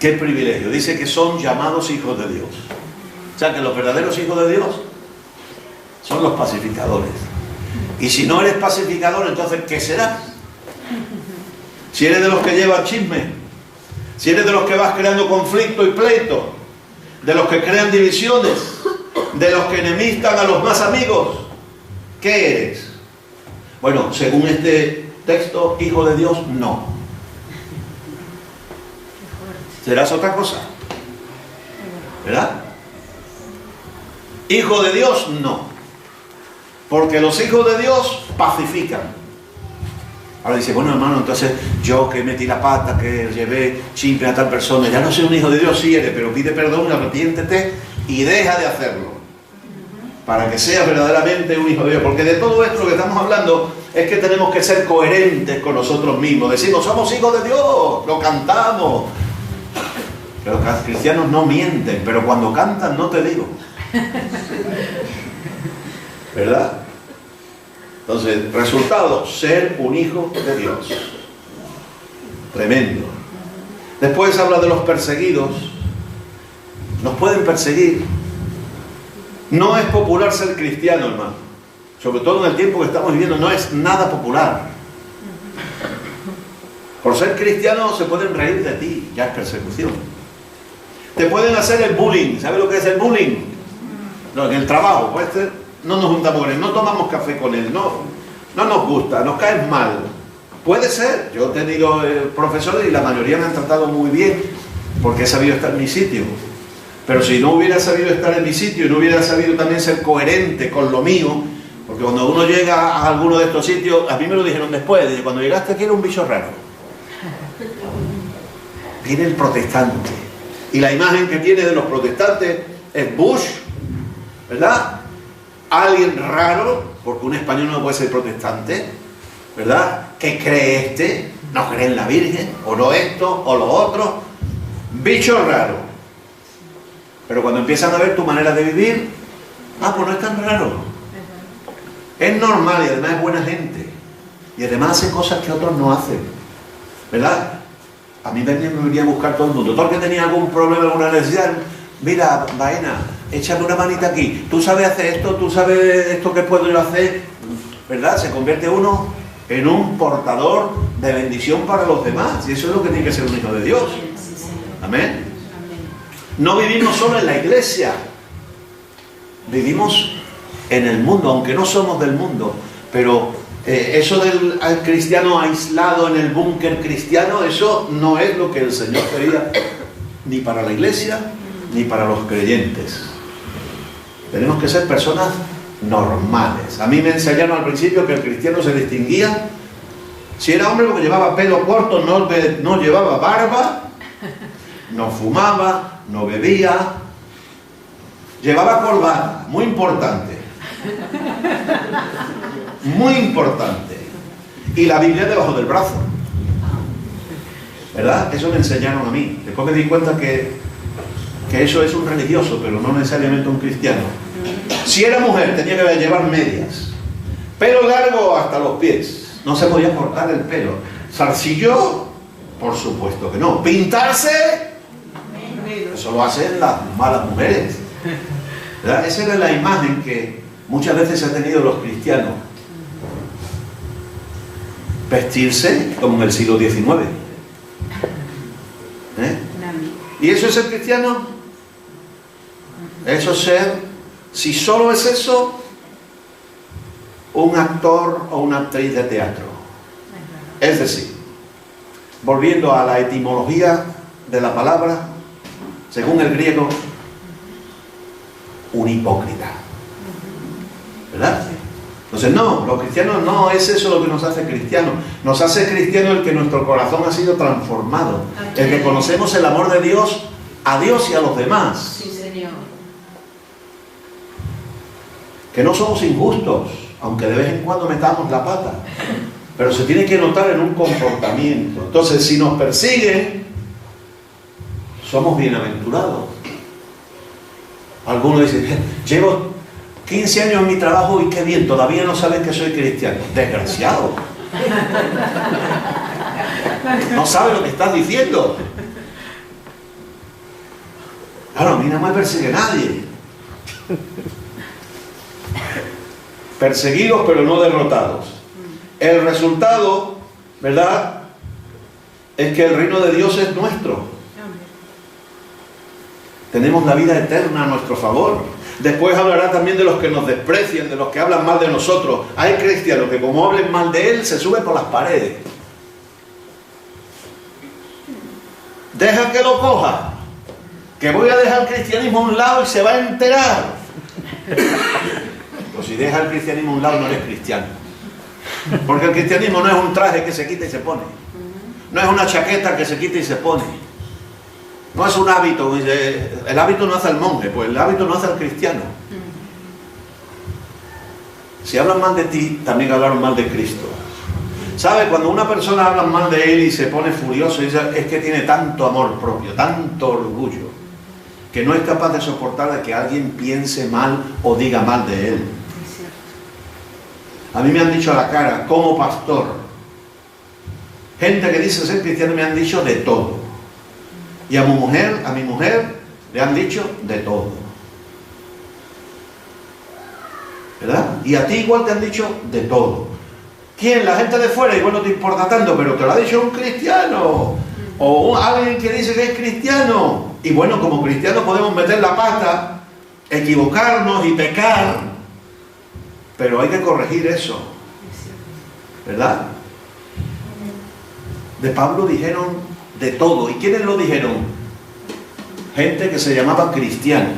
Qué privilegio. Dice que son llamados hijos de Dios. O sea que los verdaderos hijos de Dios son los pacificadores. Y si no eres pacificador, entonces ¿qué serás? Si eres de los que llevan chisme, si eres de los que vas creando conflicto y pleito, de los que crean divisiones, de los que enemistan a los más amigos, ¿qué eres? Bueno, según este texto, hijo de Dios, no. ¿Serás otra cosa? ¿Verdad? Hijo de Dios, no. Porque los hijos de Dios pacifican. Ahora dice, bueno hermano, entonces yo que metí la pata, que llevé chisme a tal persona, ya no soy un hijo de Dios, sí eres, pero pide perdón, arrepiéntete y deja de hacerlo. para que seas verdaderamente un hijo de Dios. Porque de todo esto que estamos hablando es que tenemos que ser coherentes con nosotros mismos. Decimos, somos hijos de Dios, lo cantamos. Pero los cristianos no mienten, pero cuando cantan no te digo. ¿Verdad? Entonces, resultado, ser un hijo de Dios. Tremendo. Después habla de los perseguidos. Nos pueden perseguir. No es popular ser cristiano, hermano. Sobre todo en el tiempo que estamos viviendo, no es nada popular. Por ser cristiano se pueden reír de ti, ya es persecución. Te pueden hacer el bullying. ¿Sabes lo que es el bullying? No, en el trabajo, pues no nos juntamos con él, no tomamos café con él, no nos gusta, nos caes mal. Puede ser. Yo he tenido profesores y la mayoría me han tratado muy bien porque he sabido estar en mi sitio. Pero si no hubiera sabido estar en mi sitio y no hubiera sabido también ser coherente con lo mío, porque cuando uno llega a alguno de estos sitios, a mí me lo dijeron después, cuando llegaste aquí era un bicho raro. Viene el protestante. Y la imagen que tiene de los protestantes es Bush, ¿verdad? Alguien raro, porque un español no puede ser protestante, ¿verdad? Que cree no cree en la Virgen, o no esto, o lo otro. Bicho raro. Pero cuando empiezan a ver tu manera de vivir, pues no es tan raro. Es normal y además es buena gente. Y además hace cosas que otros no hacen. ¿Verdad? A mí me venía a buscar todo el mundo. Todo el que tenía algún problema, alguna necesidad, mira, Baena, échame una manita aquí. Tú sabes hacer esto, tú sabes esto que puedo yo hacer. ¿Verdad? Se convierte uno en un portador de bendición para los demás. Y eso es lo que tiene que ser un hijo de Dios. Amén. No vivimos solo en la iglesia, vivimos en el mundo, aunque no somos del mundo, pero eso del cristiano aislado en el búnker cristiano, eso no es lo que el Señor quería ni para la iglesia ni para los creyentes. Tenemos que ser personas normales. A mí me enseñaron al principio que el cristiano se distinguía si era hombre porque llevaba pelo corto, no llevaba barba, no fumaba, no bebía, llevaba corbata, muy importante, muy importante, y la Biblia debajo del brazo, ¿verdad? Eso me enseñaron a mí. Después me di cuenta que eso es un religioso, pero no necesariamente un cristiano. Si era mujer tenía que llevar medias, pelo largo hasta los pies, no se podía cortar el pelo, zarcillo, por supuesto que no, pintarse, eso lo hacen las malas mujeres, ¿verdad? Esa era la imagen que muchas veces han tenido los cristianos. Vestirse como en el siglo XIX. ¿Y eso es ser cristiano? Eso es ser, si solo es eso, un actor o una actriz de teatro. Es decir, volviendo a la etimología de la palabra, según el griego, un hipócrita. ¿Verdad? Entonces no, los cristianos no es eso lo que nos hace cristianos. Nos hace cristianos el que nuestro corazón ha sido transformado. El que conocemos el amor de Dios a Dios y a los demás. Sí, Señor. Que no somos injustos, aunque de vez en cuando metamos la pata. Pero se tiene que notar en un comportamiento. Entonces, si nos persiguen, somos bienaventurados. Algunos dicen, llevo 15 años en mi trabajo y qué bien, todavía no saben que soy cristiano. Desgraciado. No sabe lo que estás diciendo. Claro, a mí no me persigue nadie. Perseguidos pero no derrotados. El resultado, ¿verdad?, es que el reino de Dios es nuestro. Tenemos la vida eterna a nuestro favor. Después hablará también de los que nos desprecian, de los que hablan mal de nosotros. Hay cristianos que como hablen mal de él, se suben por las paredes. Deja que lo coja, que voy a dejar el cristianismo a un lado y se va a enterar. Pues si deja el cristianismo a un lado, no eres cristiano. Porque el cristianismo no es un traje que se quita y se pone. No es una chaqueta que se quita y se pone. No es un hábito. El hábito no hace al monje, pues el hábito no hace al cristiano. si hablan mal de ti, también hablaron mal de Cristo. ¿Sabe? Cuando una persona habla mal de él y se pone furioso, es que tiene tanto amor propio, tanto orgullo, que no es capaz de soportar de que alguien piense mal o diga mal de él. A mí me han dicho a la cara, como pastor, gente que dice ser cristiano, me han dicho de todo. Y a mi mujer le han dicho de todo. ¿Verdad? Y a ti igual te han dicho de todo. ¿Quién? La gente de fuera, igual no te importa tanto, pero te lo ha dicho un cristiano. O alguien que dice que es cristiano. Y bueno, como cristianos podemos meter la pata, equivocarnos y pecar. Pero hay que corregir eso. ¿Verdad? De Pablo dijeron de todo. ¿Y quiénes lo dijeron? Gente que se llamaba cristiano.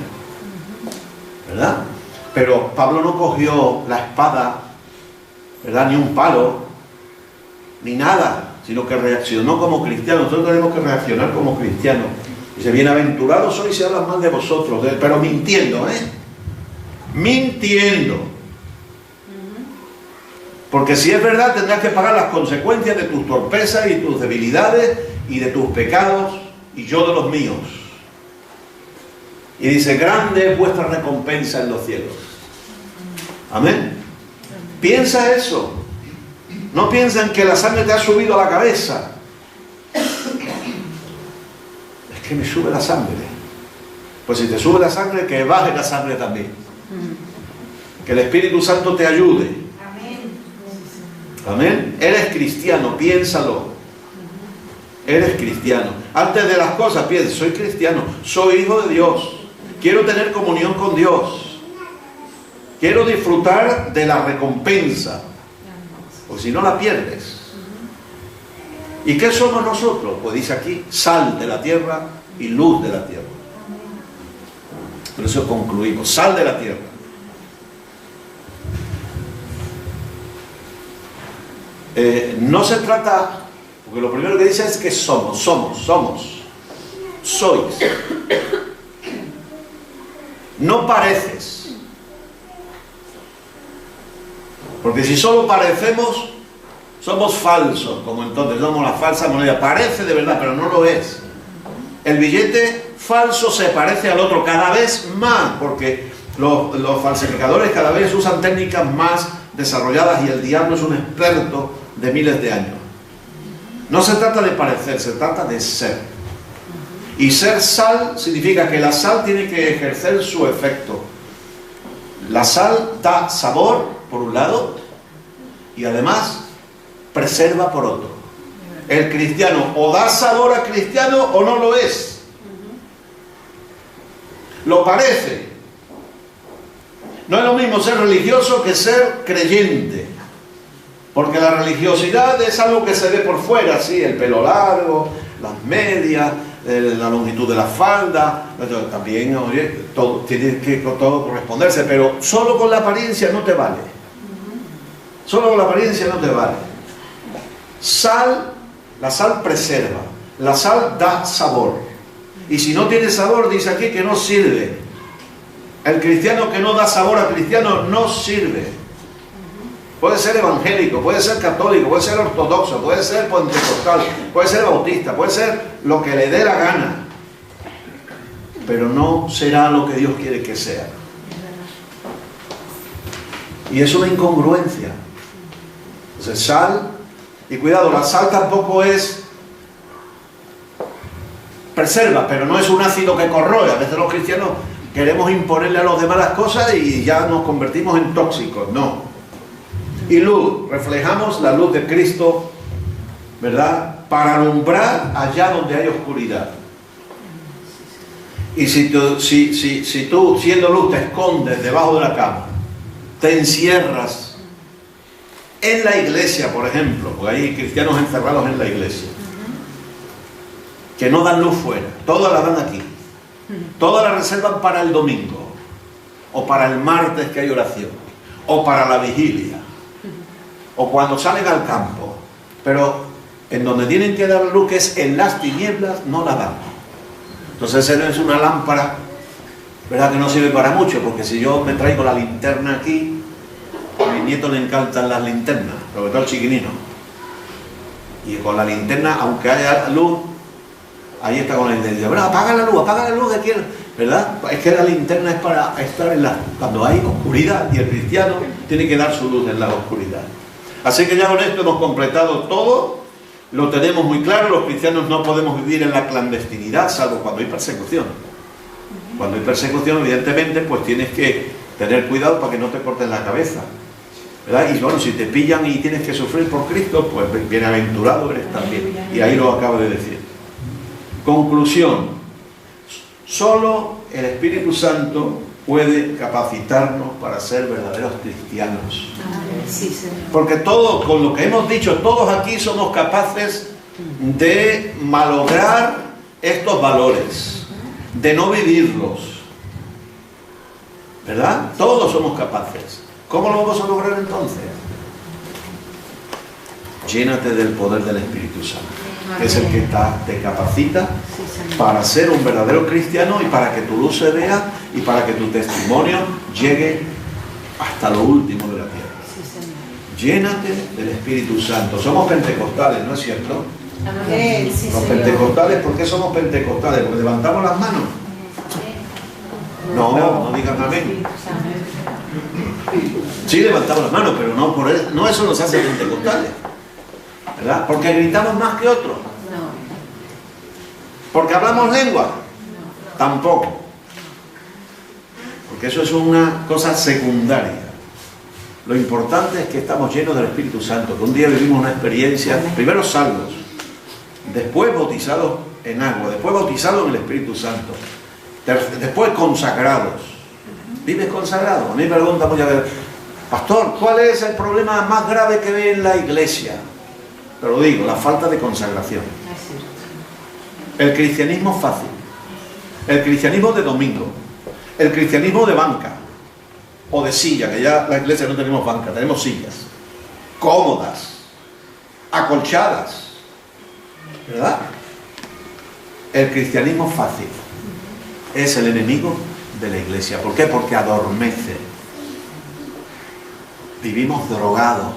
¿Verdad? Pero Pablo no cogió la espada, ¿verdad? Ni un palo, ni nada, sino que reaccionó como cristiano. Nosotros tenemos que reaccionar como cristianos. Dice, bienaventurados sois si hablan mal de vosotros, pero mintiendo, mintiendo. Porque si es verdad, tendrás que pagar las consecuencias de tus torpezas y tus debilidades y de tus pecados, y yo de los míos. Y dice, grande es vuestra recompensa en los cielos. Amén. Piensa eso. No piensen que la sangre te ha subido a la cabeza. Es que me sube la sangre. Pues si te sube la sangre, que baje la sangre también. Que el Espíritu Santo te ayude. Amén. Eres cristiano, piénsalo. Eres cristiano. Antes de las cosas, piensa, soy cristiano, soy hijo de Dios. Quiero tener comunión con Dios. Quiero disfrutar de la recompensa. Porque si no la pierdes. ¿Y qué somos nosotros? Pues dice aquí, sal de la tierra y luz de la tierra. Por eso concluimos, sal de la tierra. No se trata, porque lo primero que dice es que somos, sois. No pareces. Porque si solo parecemos, somos falsos, como entonces somos la falsa moneda. Parece de verdad, pero no lo es. El billete falso se parece al otro cada vez más, porque los falsificadores cada vez usan técnicas más desarrolladas y el diablo es un experto de miles de años. No se trata de parecer, se trata de ser. Y ser sal significa que la sal tiene que ejercer su efecto. La sal da sabor, por un lado, y además preserva por otro. El cristiano o da sabor a cristiano o no lo es. Lo parece. No es lo mismo ser religioso que ser creyente. Porque la religiosidad es algo que se ve por fuera, sí, el pelo largo, las medias, la longitud de la falda, también, oye, todo, tiene que todo corresponderse, pero solo con la apariencia no te vale. Solo con la apariencia no te vale. Sal, la sal preserva, la sal da sabor. Y si no tiene sabor, dice aquí que no sirve. El cristiano que no da sabor a cristiano no sirve. Puede ser evangélico, puede ser católico, puede ser ortodoxo, puede ser pentecostal, puede ser bautista, puede ser lo que le dé la gana. Pero no será lo que Dios quiere que sea. Y es una incongruencia. Entonces, sal, y cuidado, la sal tampoco es... preserva, pero no es un ácido que corroe. A veces los cristianos queremos imponerle a los demás las cosas y ya nos convertimos en tóxicos. No. Y luz, reflejamos la luz de Cristo, ¿verdad? Para alumbrar allá donde hay oscuridad. Y si tú siendo luz te escondes debajo de la cama, te encierras en la iglesia, por ejemplo, porque hay cristianos encerrados en la iglesia, que no dan luz fuera, todas la dan aquí, todas la reservan para el domingo, o para el martes que hay oración, o para la vigilia, o cuando salen al campo, pero en donde tienen que dar luz, que es en las tinieblas, no la dan. Entonces esa es una lámpara, ¿verdad?, que no sirve para mucho, porque si yo me traigo la linterna aquí, mi mis nietos les encantan las linternas, sobre todo el chiquinino. Y con la linterna, aunque haya luz, ahí está con la linterna. Dice, bueno, apaga la luz que quiero. ¿Verdad? Es que la linterna es para estar cuando hay oscuridad, y el cristiano tiene que dar su luz en la oscuridad. Así que ya con esto hemos completado todo, lo tenemos muy claro. Los cristianos no podemos vivir en la clandestinidad, salvo cuando hay persecución. Cuando hay persecución, evidentemente, pues tienes que tener cuidado para que no te corten la cabeza, ¿verdad? Y bueno, si te pillan y tienes que sufrir por Cristo, pues bienaventurado eres también. Y ahí lo acabo de decir. Conclusión. Solo el Espíritu Santo puede capacitarnos para ser verdaderos cristianos. Sí, Señor. Porque todos, con lo que hemos dicho, todos aquí somos capaces de malograr estos valores, de no vivirlos, ¿verdad? Todos somos capaces. ¿Cómo lo vamos a lograr entonces? Llénate del poder del Espíritu Santo, que es el que te capacita para ser un verdadero cristiano y para que tu luz se vea y para que tu testimonio llegue hasta lo último de la tierra. Llénate del Espíritu Santo. Somos pentecostales, ¿no es cierto? Los pentecostales, ¿por qué somos pentecostales? ¿Porque levantamos las manos? No digan amén. Sí, levantamos las manos, pero no eso nos hace pentecostales, ¿verdad? Porque gritamos más que otros. ¿Porque hablamos lengua? Tampoco. Porque eso es una cosa secundaria. Lo importante es que estamos llenos del Espíritu Santo, que un día vivimos una experiencia, primero salvos, después bautizados en agua, después bautizados en el Espíritu Santo, después consagrados. ¿Vives consagrado? A mí me preguntan muchas veces, pastor, ¿cuál es el problema más grave que ve en la iglesia? Te lo digo, la falta de consagración. El cristianismo fácil, el cristianismo de domingo, el cristianismo de banca o de silla, que ya la iglesia no tenemos banca, tenemos sillas cómodas, acolchadas, ¿verdad? El cristianismo fácil es el enemigo de la iglesia. ¿Por qué? Porque adormece. Vivimos drogados,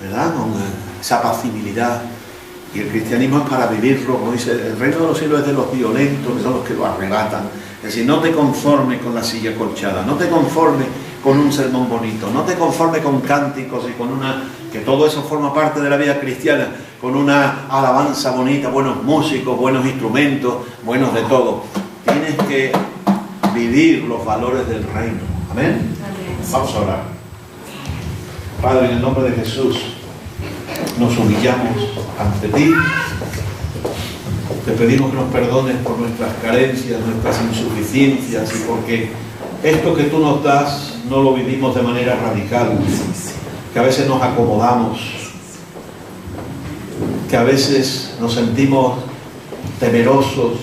¿verdad? Con esa apacibilidad. Y el cristianismo es para vivirlo, como dice, el reino de los cielos es de los violentos, que son los que lo arrebatan. Es decir, no te conformes con la silla colchada, no te conformes con un sermón bonito, no te conformes con cánticos y con que todo eso forma parte de la vida cristiana, con una alabanza bonita, buenos músicos, buenos instrumentos, buenos de todo. Tienes que vivir los valores del reino. ¿Amén? Vamos a orar. Padre, en el nombre de Jesús, nos humillamos ante ti. Te pedimos que nos perdones por nuestras carencias, nuestras insuficiencias, y porque esto que tú nos das no lo vivimos de manera radical, que a veces nos acomodamos, que a veces nos sentimos temerosos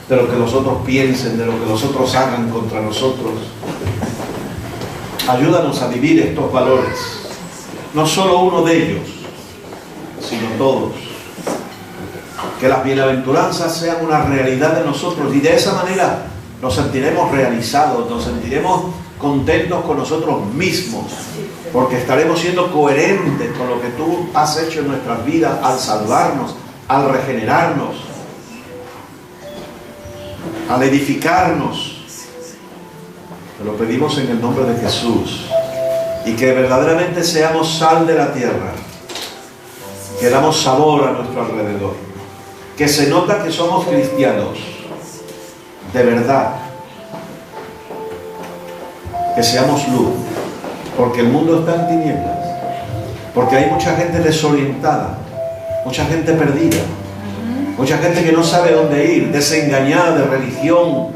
de lo que los otros piensen, de lo que los otros hagan contra nosotros. Ayúdanos a vivir estos valores, no solo uno de ellos, sino todos. Que las bienaventuranzas sean una realidad de nosotros, y de esa manera nos sentiremos realizados, nos sentiremos contentos con nosotros mismos, porque estaremos siendo coherentes con lo que tú has hecho en nuestras vidas al salvarnos, al regenerarnos, al edificarnos. Te lo pedimos en el nombre de Jesús, y que verdaderamente seamos sal de la tierra, que damos sabor a nuestro alrededor, que se nota que somos cristianos de verdad, que seamos luz, porque el mundo está en tinieblas, porque hay mucha gente desorientada, mucha gente perdida, mucha gente que no sabe dónde ir, desengañada de religión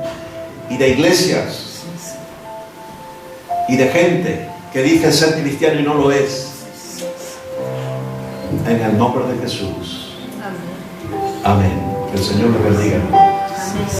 y de iglesias y de gente que dice ser cristiano y no lo es. En el nombre de Jesús. Amén. Que el Señor le bendiga.